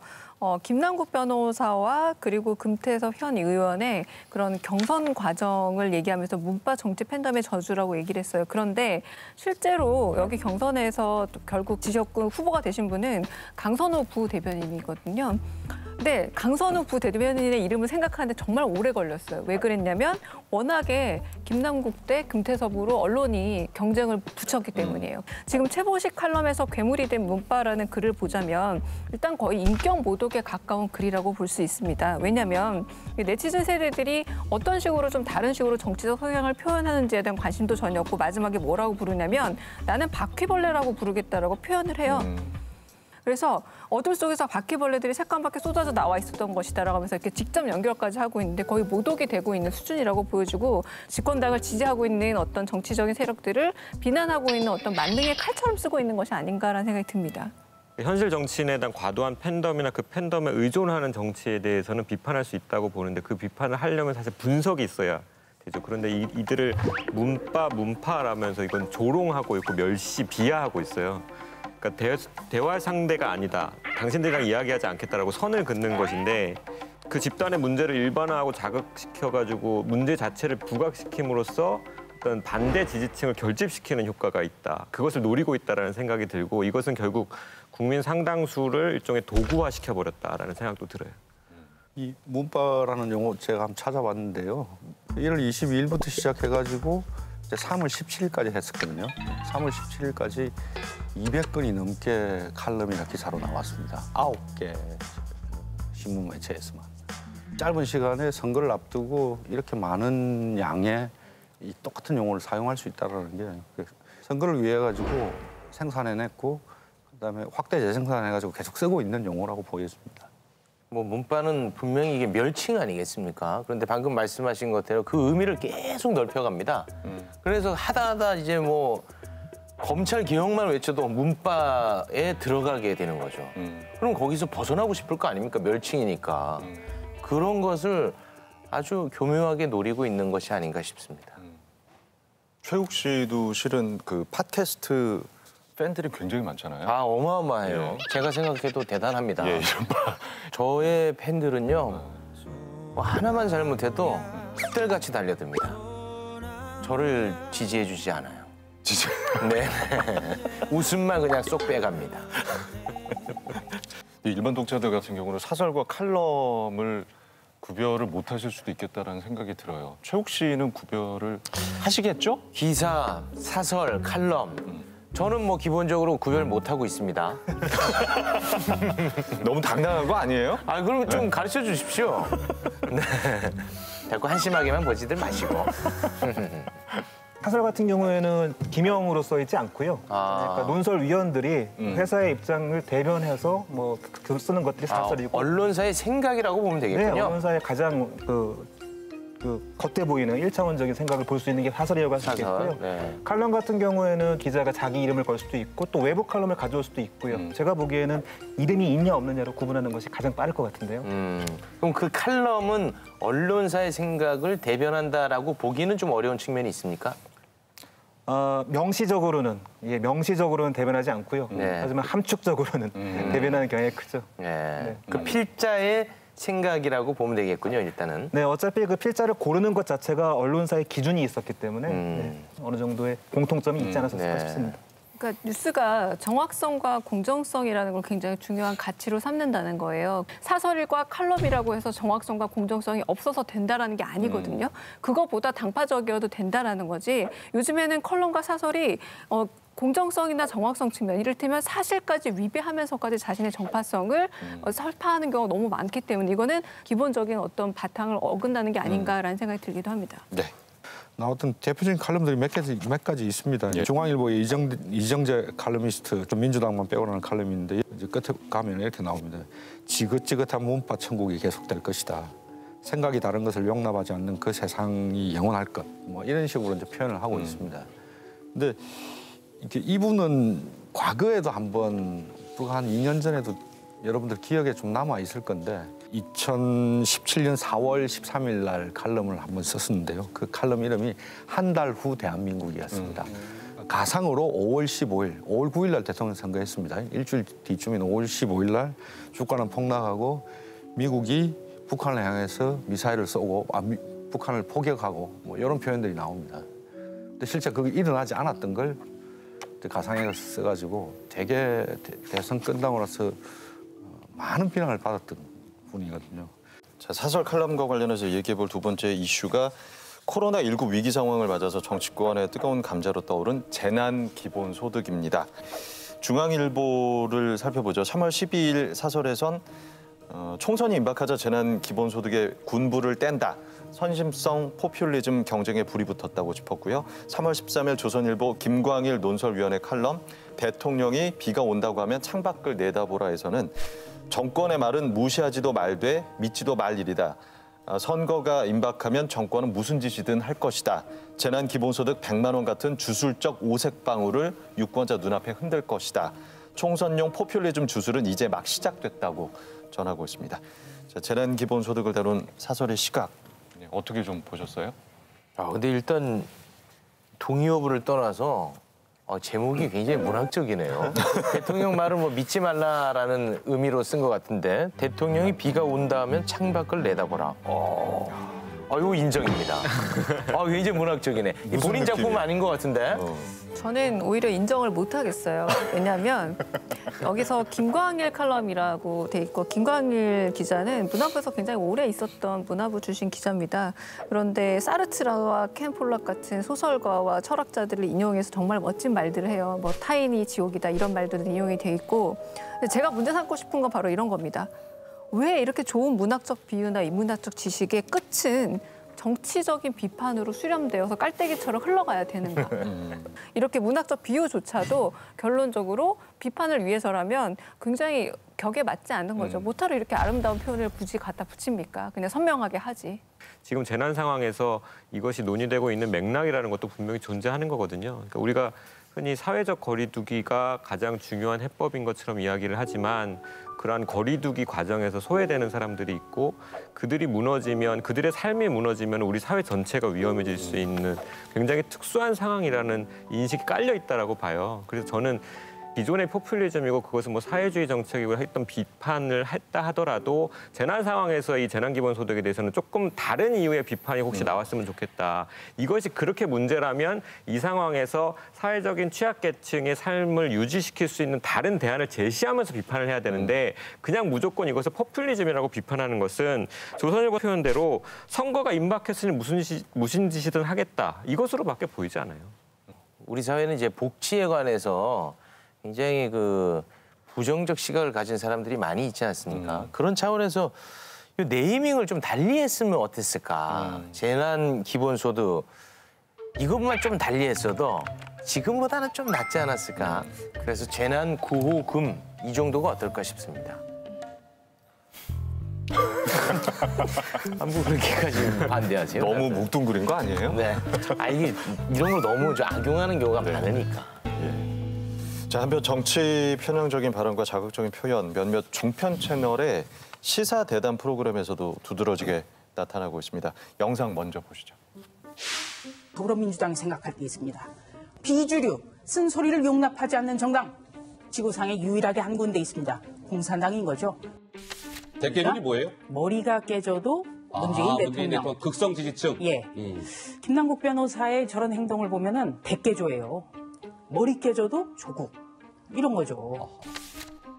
김남국 변호사와 그리고 금태섭 현 의원의 그런 경선 과정을 얘기하면서 문빠 정치 팬덤의 저주라고 얘기를 했어요. 그런데 실제로 여기 경선에서 결국 지역구 후보가 되신 분은 강선호 부대변인이거든요. 근데 강선우 부대변인의 이름을 생각하는데 정말 오래 걸렸어요. 왜 그랬냐면 워낙에 김남국 대 금태섭으로 언론이 경쟁을 붙였기 때문이에요. 지금 최보식 칼럼에서 괴물이 된 문바라는 글을 보자면 일단 거의 인격 모독에 가까운 글이라고 볼 수 있습니다. 왜냐하면 네티즌 세대들이 어떤 식으로 좀 다른 식으로 정치적 성향을 표현하는지에 대한 관심도 전혀 없고 마지막에 뭐라고 부르냐면 나는 바퀴벌레라고 부르겠다라고 표현을 해요. 그래서 어둠 속에서 바퀴벌레들이 색감밖에 쏟아져 나와 있었던 것이다라고 하면서 이렇게 직접 연결까지 하고 있는데 거의 모독이 되고 있는 수준이라고 보여주고 집권당을 지지하고 있는 어떤 정치적인 세력들을 비난하고 있는 어떤 만능의 칼처럼 쓰고 있는 것이 아닌가라는 생각이 듭니다. 현실 정치인에 대한 과도한 팬덤이나 그 팬덤에 의존하는 정치에 대해서는 비판할 수 있다고 보는데 그 비판을 하려면 사실 분석이 있어야 되죠. 그런데 이들을 문파라면서 이건 조롱하고 있고 멸시, 비하하고 있어요. 그러니까 대화 상대가 아니다. 당신들이랑 이야기하지 않겠다라고 선을 긋는 것인데 그 집단의 문제를 일반화하고 자극시켜가지고 문제 자체를 부각시킴으로써 어떤 반대 지지층을 결집시키는 효과가 있다. 그것을 노리고 있다라는 생각이 들고 이것은 결국 국민 상당수를 일종의 도구화시켜버렸다라는 생각도 들어요. 이 문바라는 용어 제가 한번 찾아봤는데요. 1월 22일부터 시작해가지고 이제 3월 17일까지 했었거든요. 3월 17일까지 200건이 넘게 칼럼이나 기사로 나왔습니다. 9개 신문 매체에서만. 짧은 시간에 선거를 앞두고 이렇게 많은 양의 이 똑같은 용어를 사용할 수 있다는 게 선거를 위해 가지고 생산해냈고 그다음에 확대 재생산해가지고 계속 쓰고 있는 용어라고 보여집니다. 뭐 문바는 분명히 이게 멸칭 아니겠습니까? 그런데 방금 말씀하신 것대로 그 의미를 계속 넓혀갑니다. 그래서 하다 이제 뭐 검찰 개혁만 외쳐도 문바에 들어가게 되는 거죠. 그럼 거기서 벗어나고 싶을 거 아닙니까? 멸칭이니까. 그런 것을 아주 교묘하게 노리고 있는 것이 아닌가 싶습니다. 최욱 씨도 실은 그 팟캐스트 팬들이 굉장히 많잖아요. 아, 어마어마해요. 예. 제가 생각해도 대단합니다. 예, 저의 팬들은요, 뭐 하나만 잘못해도 흑달같이 달려듭니다. 저를 지지해주지 않아요. 진짜? 네. 웃음만 그냥 쏙 빼갑니다. 일반 독자들 같은 경우는 사설과 칼럼을 구별을 못 하실 수도 있겠다라는 생각이 들어요. 최욱 씨는 구별을 하시겠죠? 기사, 사설, 칼럼. 저는 뭐 기본적으로 구별 못 하고 있습니다. 너무 당당한 거 아니에요? 아, 그럼 좀 가르쳐 주십시오. 네. 자꾸 한심하게만 보지들 마시고. 사설 같은 경우에는 기명으로 써 있지 않고요. 그러니까 논설위원들이 회사의 입장을 대변해서 뭐 쓰는 것들이 사설이고. 언론사의 생각이라고 보면 되겠군요. 네, 언론사의 가장 겉에 보이는 1차원적인 생각을 볼 수 있는 게 사설이라고 할 수 있겠고요. 네. 칼럼 같은 경우에는 기자가 자기 이름을 걸 수도 있고 또 외부 칼럼을 가져올 수도 있고요. 제가 보기에는 이름이 있냐 없느냐로 구분하는 것이 가장 빠를 것 같은데요. 그럼 그 칼럼은 언론사의 생각을 대변한다라고 보기는 좀 어려운 측면이 있습니까? 명시적으로는 대변하지 않고요. 네. 하지만 함축적으로는 대변하는 경향이 크죠. 네. 그 필자의 생각이라고 보면 되겠군요, 일단은. 네, 어차피 그 필자를 고르는 것 자체가 언론사의 기준이 있었기 때문에 네, 어느 정도의 공통점이 있지 않았을까 싶습니다. 그러니까 뉴스가 정확성과 공정성이라는 걸 굉장히 중요한 가치로 삼는다는 거예요. 사설과 칼럼이라고 해서 정확성과 공정성이 없어서 된다라는 게 아니거든요. 그거보다 당파적이어도 된다라는 거지. 요즘에는 컬럼과 사설이 공정성이나 정확성 측면, 이를테면 사실까지 위배하면서까지 자신의 정파성을 설파하는 경우가 너무 많기 때문에 이거는 기본적인 어떤 바탕을 어긋나는 게 아닌가라는 생각이 들기도 합니다. 네. 나왔던 대표적인 칼럼들이 몇 가지 있습니다. 예. 중앙일보의 이정재 칼럼니스트, 좀 민주당만 빼고는 칼럼인데 이제 끝에 가면 이렇게 나옵니다. 지긋지긋한 문파 천국이 계속될 것이다. 생각이 다른 것을 용납하지 않는 그 세상이 영원할 것. 뭐 이런 식으로 이제 표현을 하고 있습니다. 근데 이분은 과거에도 한번 불과 한 2년 전에도 여러분들 기억에 좀 남아 있을 건데 2017년 4월 13일 날 칼럼을 한번 썼었는데요. 그 칼럼 이름이 한 달 후 대한민국이었습니다. 가상으로 5월 15일, 5월 9일 날 대통령 선거했습니다. 일주일 뒤쯤인 5월 15일 날 주가는 폭락하고 미국이 북한을 향해서 미사일을 쏘고 북한을 포격하고 뭐 이런 표현들이 나옵니다. 근데 실제 그게 일어나지 않았던 걸 가상에 써가지고 대선 끝나고 나서 많은 비난을 받았던 분이거든요. 자, 사설 칼럼과 관련해서 얘기해볼 두 번째 이슈가 코로나19 위기 상황을 맞아서 정치권의 뜨거운 감자로 떠오른 재난 기본소득입니다. 중앙일보를 살펴보죠. 3월 12일 사설에선 총선이 임박하자 재난 기본소득에 군부를 뗀다. 선심성 포퓰리즘 경쟁에 불이 붙었다고 짚었고요. 3월 13일 조선일보 김광일 논설위원회 칼럼 대통령이 비가 온다고 하면 창밖을 내다보라에서는 정권의 말은 무시하지도 말되 믿지도 말 일이다. 선거가 임박하면 정권은 무슨 짓이든 할 것이다. 재난 기본소득 100만 원 같은 주술적 오색 방울을 유권자 눈앞에 흔들 것이다. 총선용 포퓰리즘 주술은 이제 막 시작됐다고 전하고 있습니다. 자, 재난 기본소득을 다룬 사설의 시각 어떻게 좀 보셨어요? 근데 일단 동의 여부를 떠나서 제목이 굉장히 문학적이네요. 대통령 말을 뭐 믿지 말라라는 의미로 쓴 것 같은데 대통령이 비가 온다 하면 창밖을 내다보라. 이거 인정입니다. 굉장히 문학적이네. 본인 작품은 아닌 것 같은데. 저는 오히려 인정을 못 하겠어요. 왜냐하면 여기서 김광일 칼럼이라고 돼 있고 김광일 기자는 문화부에서 굉장히 오래 있었던 문화부 출신 기자입니다. 그런데 사르트라와 켄 폴락 같은 소설가와 철학자들을 인용해서 정말 멋진 말들을 해요. 뭐 타인이 지옥이다 이런 말들은 인용이 돼 있고 제가 문제 삼고 싶은 건 바로 이런 겁니다. 왜 이렇게 좋은 문학적 비유나 인문학적 지식의 끝은 정치적인 비판으로 수렴되어서 깔때기처럼 흘러가야 되는가. 이렇게 문학적 비유조차도 결론적으로 비판을 위해서라면 굉장히 격에 맞지 않는 거죠. 못하러 이렇게 아름다운 표현을 굳이 갖다 붙입니까? 그냥 선명하게 하지. 지금 재난 상황에서 이것이 논의되고 있는 맥락이라는 것도 분명히 존재하는 거거든요. 그러니까 우리가 흔히 사회적 거리두기가 가장 중요한 해법인 것처럼 이야기를 하지만 그러한 거리두기 과정에서 소외되는 사람들이 있고 그들이 무너지면 그들의 삶이 무너지면 우리 사회 전체가 위험해질 수 있는 굉장히 특수한 상황이라는 인식이 깔려 있다라고 봐요. 그래서 저는 기존의 포퓰리즘이고 그것은 뭐 사회주의 정책이고 했던 비판을 했다 하더라도 재난 상황에서 이 재난 기본소득에 대해서는 조금 다른 이유의 비판이 혹시 나왔으면 좋겠다. 이것이 그렇게 문제라면 이 상황에서 사회적인 취약계층의 삶을 유지시킬 수 있는 다른 대안을 제시하면서 비판을 해야 되는데 그냥 무조건 이것을 포퓰리즘이라고 비판하는 것은 조선일보 표현대로 선거가 임박했으니 무슨 짓이든 하겠다. 이것으로밖에 보이지 않아요. 우리 사회는 이제 복지에 관해서 굉장히 부정적 시각을 가진 사람들이 많이 있지 않습니까? 그런 차원에서 이 네이밍을 좀 달리 했으면 어땠을까? 재난 기본소득 이것만 좀 달리 했어도 지금보다는 좀 낫지 않았을까? 그래서 재난 구호금 이 정도가 어떨까 싶습니다. 뭐 그렇게까지 반대하세요? 너무 뭉뚱그린 거 아니에요? 네. 이게 이런 걸 너무 좀 악용하는 경우가 많으니까. 자, 한편 정치 편향적인 발언과 자극적인 표현 몇몇 종편 채널의 시사 대담 프로그램에서도 두드러지게 나타나고 있습니다. 영상 먼저 보시죠. 더불어민주당이 생각할 게 있습니다. 비주류, 쓴소리를 용납하지 않는 정당. 지구상에 유일하게 한 군데 있습니다. 공산당인 거죠. 대개론이 뭐예요? 머리가 깨져도 문재인 대통령. 극성 지지층. 예. 김남국 변호사의 저런 행동을 보면은 대깨조예요. 머리 깨져도 조국. 이런 거죠.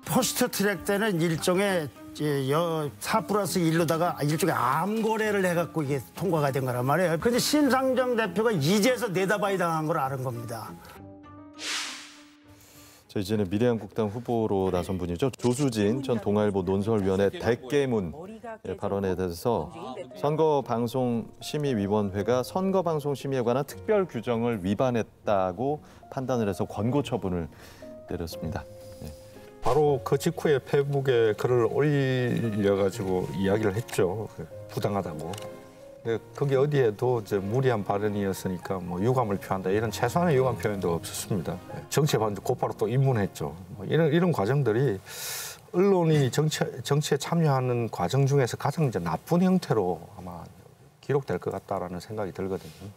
포스트 트랙 때는 일종의 4+1로다가 일종의 암고래를 해갖고 이게 통과가 된 거란 말이에요. 그런데 심상정 대표가 이제서 내다봐야 당한 걸 아는 겁니다. 자, 이제는 미래한국당 후보로 나선 분이죠. 조수진 전 동아일보 논설위원회 대깨문 발언에 대해서 선거방송심의위원회가 선거방송심의에 관한 특별 규정을 위반했다고 판단을 해서 권고 처분을 내렸습니다. 바로 그 직후에 페이북에 글을 올려가지고 이야기를 했죠. 부당하다고. 거기 어디에도 이제 무리한 발언이었으니까 뭐 유감을 표한다 이런 최소한의 유감 표현도 없었습니다. 정치에 봤는데 곧바로 또 입문했죠. 뭐 이런 과정들이 언론인이 정치에 참여하는 과정 중에서 가장 이제 나쁜 형태로 아마 기록될 것 같다라는 생각이 들거든요.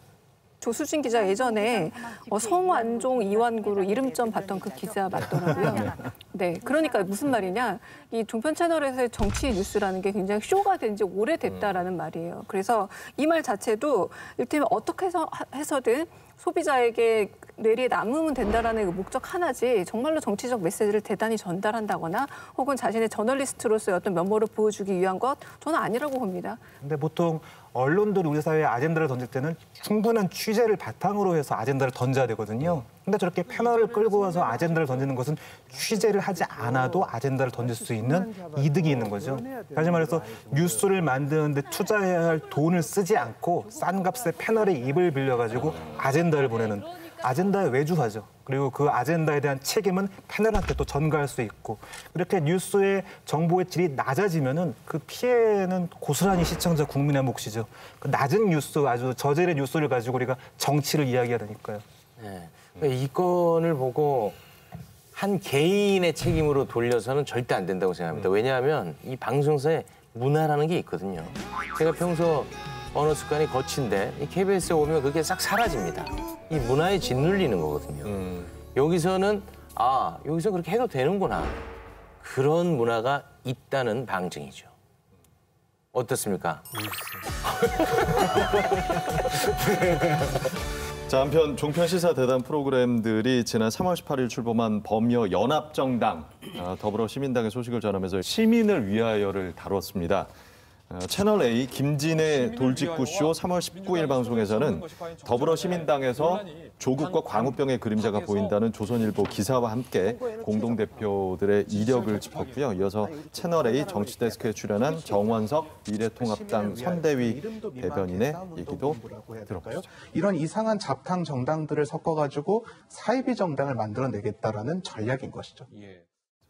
조수진 기자 예전에 성완종 이완구로 이름점 봤던 그 기자 맞더라고요. 네, 그러니까 무슨 말이냐. 이 종편 채널에서의 정치 뉴스라는 게 굉장히 쇼가 된 지 오래됐다라는 말이에요. 그래서 이 말 자체도 이를테면 어떻게 해서든 소비자에게 뇌리에 남으면 된다라는 그 목적 하나지 정말로 정치적 메시지를 대단히 전달한다거나 혹은 자신의 저널리스트로서의 어떤 면모를 보여주기 위한 것 저는 아니라고 봅니다. 근데 보통 언론들이 우리 사회에 아젠다를 던질 때는 충분한 취재를 바탕으로 해서 아젠다를 던져야 되거든요. 근데 저렇게 패널을 끌고 와서 아젠다를 던지는 것은 취재를 하지 않아도 아젠다를 던질 수 있는 이득이 있는 거죠. 다시 말해서 뉴스를 만드는데 투자해야 할 돈을 쓰지 않고 싼 값에 패널의 입을 빌려가지고 아젠다를 보내는 아젠다에 외주화죠. 그리고 그 아젠다에 대한 책임은 패널한테 또 전가할 수 있고 이렇게 뉴스의 정보의 질이 낮아지면은 그 피해는 고스란히 시청자 국민의 몫이죠. 그 낮은 뉴스 아주 저질의 뉴스를 가지고 우리가 정치를 이야기하다니까요. 네. 이 건을 보고 한 개인의 책임으로 돌려서는 절대 안 된다고 생각합니다. 왜냐하면 이 방송사에 문화라는 게 있거든요. 제가 평소 언어 습관이 거친데 이 KBS에 오면 그게 싹 사라집니다. 이 문화에 짓눌리는 거거든요. 여기서는 여기서 그렇게 해도 되는구나. 그런 문화가 있다는 방증이죠. 어떻습니까? 자, 한편 종편 시사 대담 프로그램들이 지난 3월 18일 출범한 범여 연합정당 더불어시민당의 소식을 전하면서 시민을 위하여를 다뤘습니다. 채널A 김진애 돌직구쇼 3월 19일 방송에서는 더불어시민당에서 조국과 광우병의 그림자가 보인다는 조선일보 기사와 함께 공동대표들의 이력을 짚었고요. 이어서 채널A 정치데스크에 출연한 정원석 미래통합당 선대위 대변인의 얘기도 들어보죠. 이런 이상한 잡탕 정당들을 섞어가지고 사이비 정당을 만들어내겠다라는 전략인 것이죠.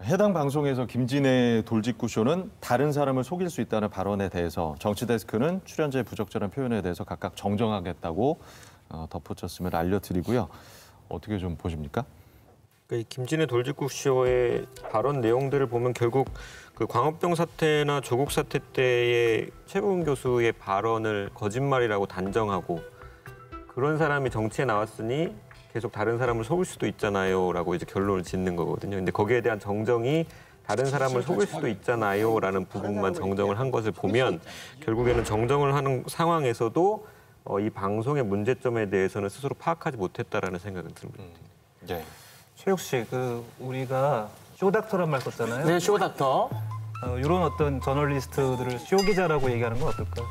해당 방송에서 김진애 돌직구쇼는 다른 사람을 속일 수 있다는 발언에 대해서 정치데스크는 출연자의 부적절한 표현에 대해서 각각 정정하겠다고 덧붙였음을 알려드리고요. 어떻게 좀 보십니까? 이 김진애 돌직구쇼의 발언 내용들을 보면 결국 그 광우병 사태나 조국 사태 때의 최고은 교수의 발언을 거짓말이라고 단정하고 그런 사람이 정치에 나왔으니 계속 다른 사람을 속일 수도 있잖아요라고 이제 결론을 짓는 거거든요. 근데 거기에 대한 정정이 다른 사람을 속일 수도 있잖아요라는 부분만 정정을 한 것을 보면 결국에는 정정을 하는 상황에서도 이 방송의 문제점에 대해서는 스스로 파악하지 못했다라는 생각은 듭니다. 네. 최욱 씨, 우리가 쇼닥터란 말 썼잖아요. 네, 쇼닥터. 이런 어떤 저널리스트들을 쇼기자라고 얘기하는 건 어떨까요?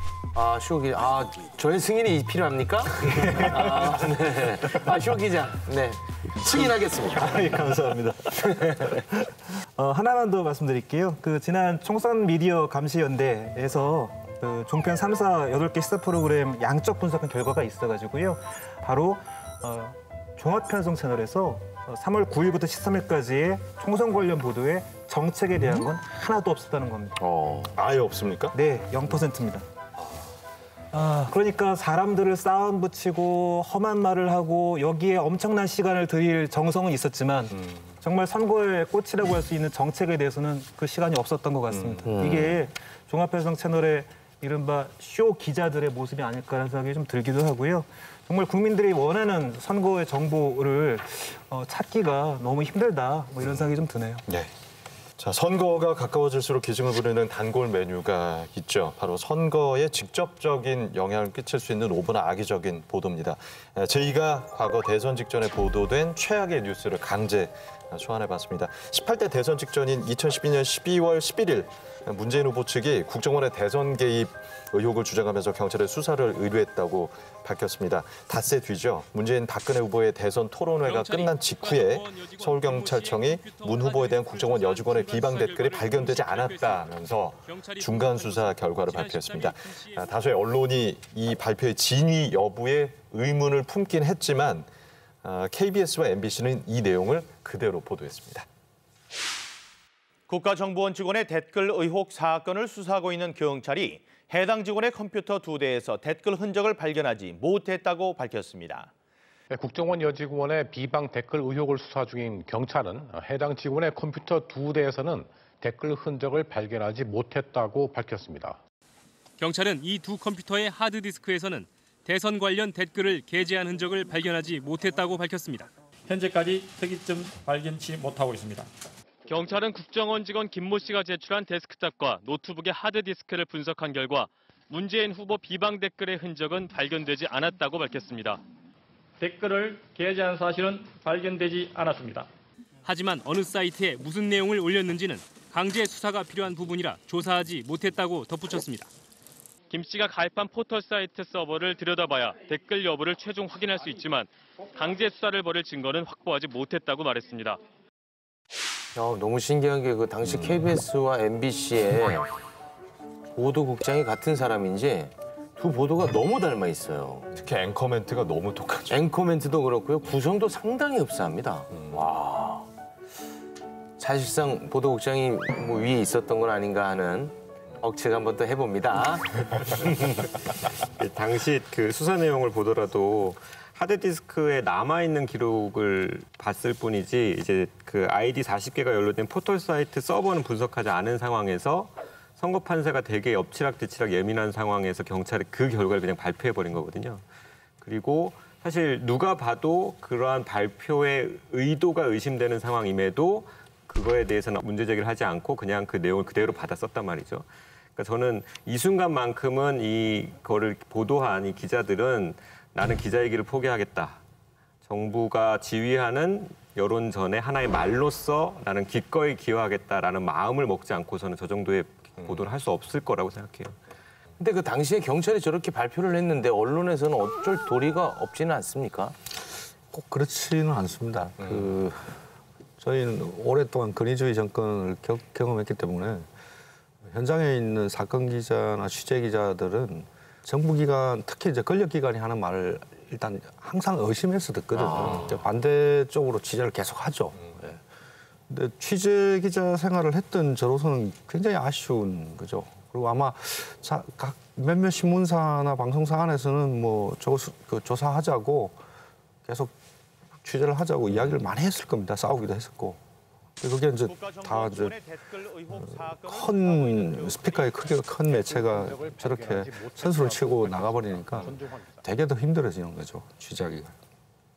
쇼기자. 저의 승인이 필요합니까? 네. 쇼기자. 네. 승인하겠습니다. 예, 감사합니다. 하나만 더 말씀드릴게요. 지난 총선 미디어 감시연대에서 종편 3사 8개 시사 프로그램 양적 분석한 결과가 있어가지고요. 바로 종합편성 채널에서 3월 9일부터 13일까지의 총선 관련 보도에 정책에 대한 건 하나도 없었다는 겁니다. 아예 없습니까? 네, 0%입니다. 그러니까 사람들을 싸움 붙이고 험한 말을 하고 여기에 엄청난 시간을 들일 정성은 있었지만 정말 선거의 꽃이라고 할 수 있는 정책에 대해서는 그 시간이 없었던 것 같습니다. 이게 종합편성 채널의 이른바 쇼 기자들의 모습이 아닐까라는 생각이 좀 들기도 하고요. 정말 국민들이 원하는 선거의 정보를 찾기가 너무 힘들다, 이런 생각이 좀 드네요. 네. 자, 선거가 가까워질수록 기승을 부리는 단골 메뉴가 있죠. 바로 선거에 직접적인 영향을 끼칠 수 있는 오보나 악의적인 보도입니다. 저희가 과거 대선 직전에 보도된 최악의 뉴스를 강제 소환해봤습니다. 18대 대선 직전인 2012년 12월 11일 문재인 후보 측이 국정원의 대선 개입 의혹을 주장하면서 경찰에 수사를 의뢰했다고 밝혔습니다. 닷새 뒤죠. 문재인 박근혜 후보의 대선 토론회가 끝난 직후에 서울경찰청이 문 후보에 대한 국정원 여직원의 비방 댓글이 발견되지 않았다면서 중간 수사 결과를 발표했습니다. 다수의 언론이 이 발표의 진위 여부에 의문을 품긴 했지만 KBS와 MBC는 이 내용을 그대로 보도했습니다. 국가정보원 직원의 댓글 의혹 사건을 수사하고 있는 경찰이 해당 직원의 컴퓨터 2대에서 댓글 흔적을 발견하지 못했다고 밝혔습니다. 국정원 여직원의 비방 댓글 의혹을 수사 중인 경찰은 해당 직원의 컴퓨터 2대에서는 댓글 흔적을 발견하지 못했다고 밝혔습니다. 경찰은 이 두 컴퓨터의 하드디스크에서는 대선 관련 댓글을 게재한 흔적을 발견하지 못했다고 밝혔습니다. 현재까지 특이점 발견치 못하고 있습니다. 경찰은 국정원 직원 김모 씨가 제출한 데스크탑과 노트북의 하드디스크를 분석한 결과 문재인 후보 비방 댓글의 흔적은 발견되지 않았다고 밝혔습니다. 댓글을 게재한 사실은 발견되지 않았습니다. 하지만 어느 사이트에 무슨 내용을 올렸는지는 강제 수사가 필요한 부분이라 조사하지 못했다고 덧붙였습니다. 김 씨가 가입한 포털 사이트 서버를 들여다봐야 댓글 여부를 최종 확인할 수 있지만 강제 수사를 벌일 증거는 확보하지 못했다고 말했습니다. 너무 신기한 게 그 당시 KBS와 MBC의 보도국장이 같은 사람인지 두 보도가 너무 닮아 있어요. 특히 앵커 멘트가 너무 똑같죠. 앵커 멘트도 그렇고요. 구성도 상당히 흡사합니다. 와. 사실상 보도국장이 뭐 위에 있었던 건 아닌가 하는 억측 한번 또 해봅니다. 당시 그 수사 내용을 보더라도 하드디스크에 남아있는 기록을 봤을 뿐이지 이제 그 아이디 40개가 연루된 포털 사이트 서버는 분석하지 않은 상황에서 선거 판세가 되게 엎치락뒤치락 예민한 상황에서 경찰이 그 결과를 그냥 발표해버린 거거든요. 그리고 사실 누가 봐도 그러한 발표의 의도가 의심되는 상황임에도 그거에 대해서는 문제 제기를 하지 않고 그냥 그 내용을 그대로 받아 썼단 말이죠. 그러니까 저는 이 순간만큼은 이거를 보도한 이 기자들은 나는 기자이기를 포기하겠다. 정부가 지휘하는 여론전의 하나의 말로서 나는 기꺼이 기여하겠다라는 마음을 먹지 않고서는 저 정도의 보도를 할 수 없을 거라고 생각해요. 근데 그 당시에 경찰이 저렇게 발표를 했는데 언론에서는 어쩔 도리가 없지는 않습니까? 꼭 그렇지는 않습니다. 저희는 오랫동안 권위주의 정권을 경험했기 때문에 현장에 있는 사건 기자나 취재 기자들은 정부기관, 특히 이제 권력기관이 하는 말을 일단 항상 의심해서 듣거든요. 반대쪽으로 취재를 계속 하죠. 근데 취재 기자 생활을 했던 저로서는 굉장히 아쉬운 거죠. 그리고 아마 각 몇몇 신문사나 방송사 안에서는 뭐 조사하자고 계속 취재를 하자고 이야기를 많이 했을 겁니다. 싸우기도 했었고. 그게 이제 다 이제 큰 스피커의 크기가 큰 매체가 저렇게 선수를 치고 나가버리니까 되게 더 힘들어지는 거죠, 취재하기가.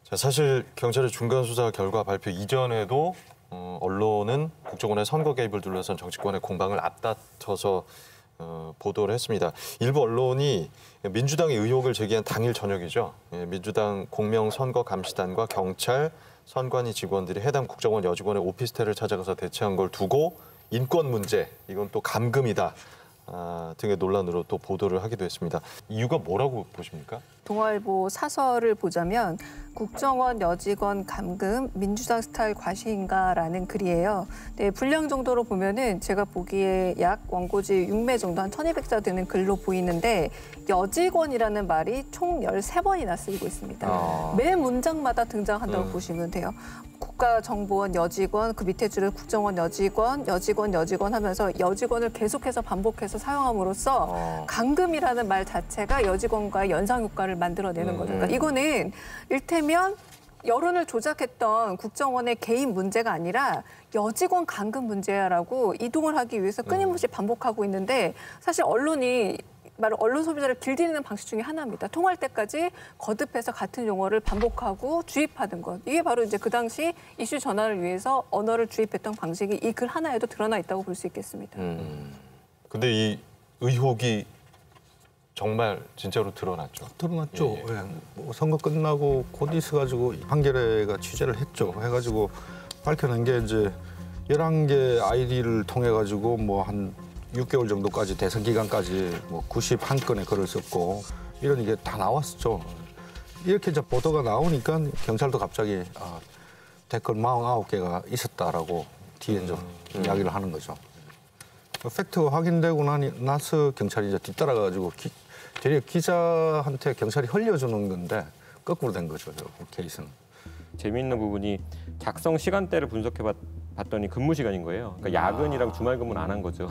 자, 사실 경찰의 중간 수사 결과 발표 이전에도 언론은 국정원의 선거 개입을 둘러싼 정치권의 공방을 앞다퉈서 보도를 했습니다. 일부 언론이 민주당의 의혹을 제기한 당일 저녁이죠. 민주당 공명선거감시단과 경찰, 선관위 직원들이 해당 국정원 여직원의 오피스텔을 찾아가서 대체한 걸 두고 인권 문제, 이건 또 감금이다 등의 논란으로 또 보도를 하기도 했습니다. 이유가 뭐라고 보십니까? 동아일보 사설을 보자면 국정원 여직원 감금 민주당 스타일 과시인가라는 글이에요. 네, 분량 정도로 보면은 제가 보기에 약 원고지 6매 정도 한 1200자 되는 글로 보이는데 여직원이라는 말이 총 13번이나 쓰이고 있습니다. 매 문장마다 등장한다고 보시면 돼요. 국가정보원 여직원, 그 밑에 줄에 국정원 여직원, 여직원 하면서 여직원을 계속해서 반복해서 사용함으로써 감금이라는 말 자체가 여직원과의 연상효과를 만들어내는 거죠. 그러니까 이거는 일테면 여론을 조작했던 국정원의 개인 문제가 아니라 여직원 감금 문제야라고 이동을 하기 위해서 끊임없이 반복하고 있는데 사실 언론이 언론 소비자를 길들이는 방식 중에 하나입니다. 통할 때까지 거듭해서 같은 용어를 반복하고 주입하는 것. 이게 바로 이제 그 당시 이슈 전환을 위해서 언어를 주입했던 방식이 이 글 하나에도 드러나 있다고 볼 수 있겠습니다. 근데 이 의혹이 정말 진짜로 드러났죠. 드러났죠. 예. 뭐 선거 끝나고 곧 있어가지고 한겨레가 취재를 했죠. 해가지고 밝혀낸 게 이제 11개 아이디를 통해가지고 뭐 한 6개월 정도까지 대선 기간까지 뭐 91건의 글을 썼고 이런 게 다 나왔었죠. 이렇게 이제 보도가 나오니까 경찰도 갑자기 댓글 49개가 있었다라고 뒤에 이제 이야기를 하는 거죠. 팩트가 확인되고 나서 경찰이 이제 뒤따라가지고 되려 기자한테 경찰이 흘려주는 건데 거꾸로 된 거죠, 저 케이스는. 재미있는 부분이 작성 시간대를 분석해 봤더니 근무 시간인 거예요. 그러니까 야근이랑 주말 근무는 안 한 거죠.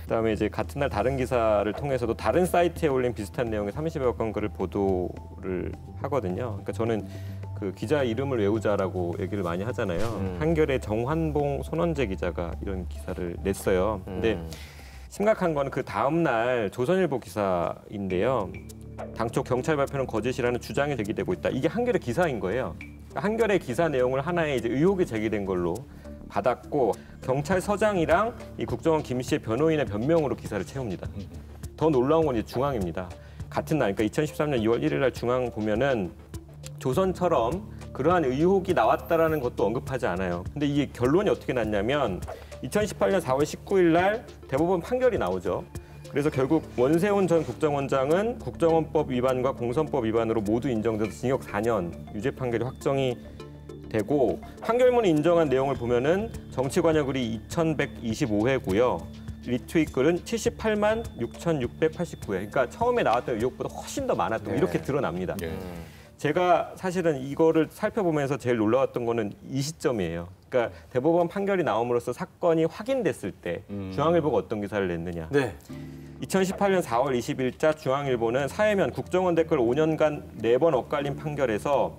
그다음에 이제 같은 날 다른 기사를 통해서도 다른 사이트에 올린 비슷한 내용의 30여 건 글을 보도를 하거든요. 그러니까 저는 그 기자 이름을 외우자라고 얘기를 많이 하잖아요. 한겨레 정환봉 손원재 기자가 이런 기사를 냈어요. 근데 심각한 건 그 다음 날 조선일보 기사인데요. 당초 경찰 발표는 거짓이라는 주장이 제기되고 있다. 이게 한겨레 기사인 거예요. 한겨레 기사 내용을 하나의 이제 의혹이 제기된 걸로 받았고 경찰서장이랑 이 국정원 김 씨의 변호인의 변명으로 기사를 채웁니다. 더 놀라운 건 이제 중앙입니다. 같은 날, 그러니까 2013년 2월 1일 날 중앙 보면은 조선처럼 그러한 의혹이 나왔다라는 것도 언급하지 않아요. 근데 이게 결론이 어떻게 났냐면 2018년 4월 19일 날 대법원 판결이 나오죠. 그래서 결국 원세훈 전 국정원장은 국정원법 위반과 공선법 위반으로 모두 인정돼서 징역 4년 유죄 판결이 확정이 되고 판결문이 인정한 내용을 보면은 정치 관여글이 2,125회고요. 리트윗 글은 78만 6,689회. 그러니까 처음에 나왔던 의혹보다 훨씬 더 많았던 이렇게 드러납니다. 제가 사실은 이거를 살펴보면서 제일 놀라웠던 거는 이 시점이에요. 그러니까 대법원 판결이 나옴으로써 사건이 확인됐을 때 중앙일보가 어떤 기사를 냈느냐. 2018년 4월 20일자 중앙일보는 사회면 국정원 댓글 5년간 4번 엇갈린 판결에서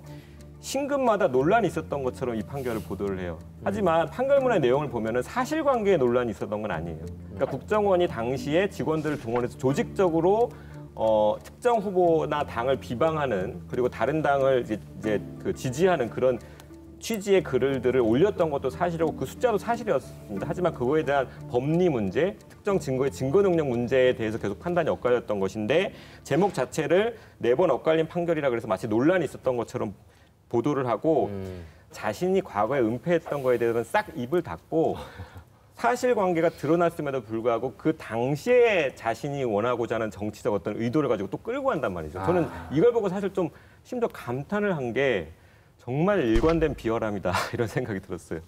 신급마다 논란이 있었던 것처럼 이 판결을 보도를 해요. 하지만 판결문의 내용을 보면 사실관계에 논란이 있었던 건 아니에요. 그러니까 국정원이 당시에 직원들을 동원해서 조직적으로 특정 후보나 당을 비방하는 그리고 다른 당을 이제 지지하는 그런 취지의 글들을 올렸던 것도 사실이고 그 숫자도 사실이었습니다. 하지만 그거에 대한 법리 문제, 특정 증거의 증거 능력 문제에 대해서 계속 판단이 엇갈렸던 것인데 제목 자체를 4번 엇갈린 판결이라 그래서 마치 논란이 있었던 것처럼 보도를 하고 자신이 과거에 은폐했던 거에 대해서는 싹 입을 닫고 사실관계가 드러났음에도 불구하고 그 당시에 자신이 원하고자 하는 정치적 어떤 의도를 가지고 또 끌고 간단 말이죠. 저는 이걸 보고 사실 좀 심지어 감탄을 한 게 정말 일관된 비열함이다 이런 생각이 들었어요.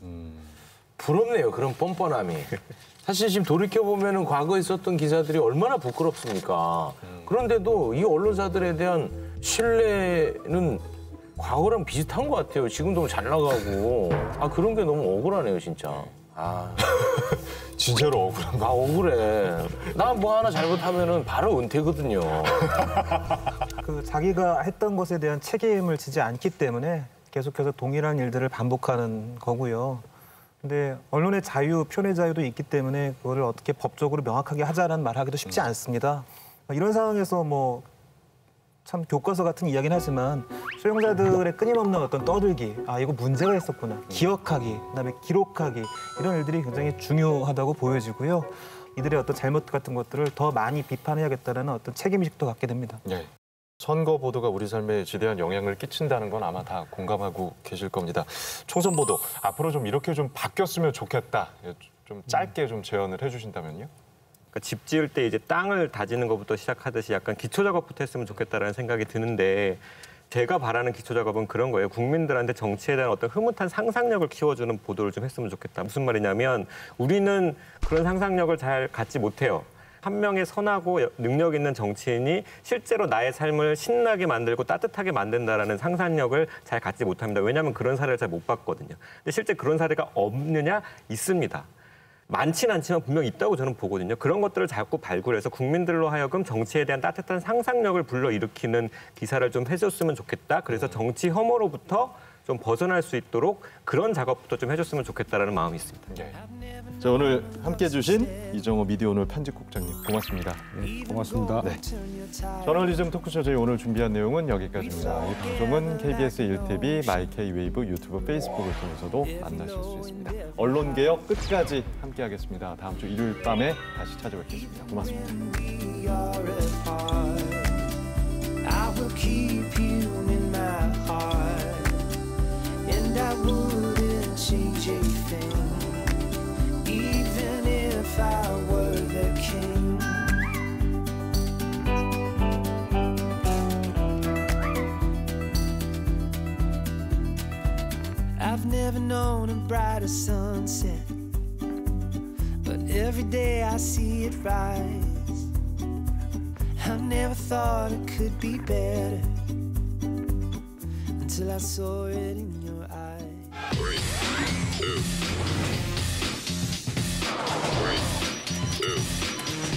부럽네요, 그런 뻔뻔함이. 사실 지금 돌이켜보면 과거에 있었던 기사들이 얼마나 부끄럽습니까. 그런데도 이 언론사들에 대한 신뢰는 과거랑 비슷한 것 같아요. 지금도 잘 나가고. 그런 게 너무 억울하네요, 진짜. 진짜로 억울한가? 억울해. 나 뭐 하나 잘못하면은 바로 은퇴거든요. 자기가 했던 것에 대한 책임을 지지 않기 때문에 계속해서 동일한 일들을 반복하는 거고요. 근데 언론의 자유, 표현의 자유도 있기 때문에 그거를 어떻게 법적으로 명확하게 하자라는 말하기도 쉽지 않습니다. 이런 상황에서 참 교과서 같은 이야기는 하지만 수용자들의 끊임없는 어떤 떠들기, 이거 문제가 있었구나, 기억하기, 그다음에 기록하기 이런 일들이 굉장히 중요하다고 보여지고요. 이들의 어떤 잘못 같은 것들을 더 많이 비판해야겠다는 어떤 책임의식도 갖게 됩니다. 선거 보도가 우리 삶에 지대한 영향을 끼친다는 건 아마 다 공감하고 계실 겁니다. 총선 보도 앞으로 좀 이렇게 좀 바뀌었으면 좋겠다. 좀 짧게 좀 제언을 해주신다면요. 집 지을 때 이제 땅을 다지는 것부터 시작하듯이 약간 기초 작업부터 했으면 좋겠다라는 생각이 드는데 제가 바라는 기초 작업은 그런 거예요. 국민들한테 정치에 대한 어떤 흐뭇한 상상력을 키워주는 보도를 좀 했으면 좋겠다. 무슨 말이냐면 우리는 그런 상상력을 잘 갖지 못해요. 한 명의 선하고 능력 있는 정치인이 실제로 나의 삶을 신나게 만들고 따뜻하게 만든다라는 상상력을 잘 갖지 못합니다. 왜냐하면 그런 사례를 잘 못 봤거든요. 근데 실제 그런 사례가 없느냐? 있습니다. 많지는 않지만 분명히 있다고 저는 보거든요. 그런 것들을 자꾸 발굴해서 국민들로 하여금 정치에 대한 따뜻한 상상력을 불러일으키는 기사를 좀 해줬으면 좋겠다. 그래서 정치 혐오로부터 좀 벗어날 수 있도록 그런 작업부터 좀 해줬으면 좋겠다라는 마음이 있습니다. 자, 오늘 함께해 주신 이정호 미디어오늘 편집국장님 고맙습니다. 고맙습니다. 저널리즘 토크쇼 저희 오늘 준비한 내용은 여기까지입니다. 이 방송은 KBS 1TV, 마이케이웨이브, 유튜브, 페이스북을 통해서도 만나실 수 있습니다. 언론개혁 끝까지 함께하겠습니다. 다음 주 일요일 밤에 다시 찾아뵙겠습니다. 고맙습니다. I wouldn't change a thing, even if I were the king. I've never known a brighter sunset, but every day I see it rise. I've never thought it could be better until I saw it in your eyes. 3, 2, 1.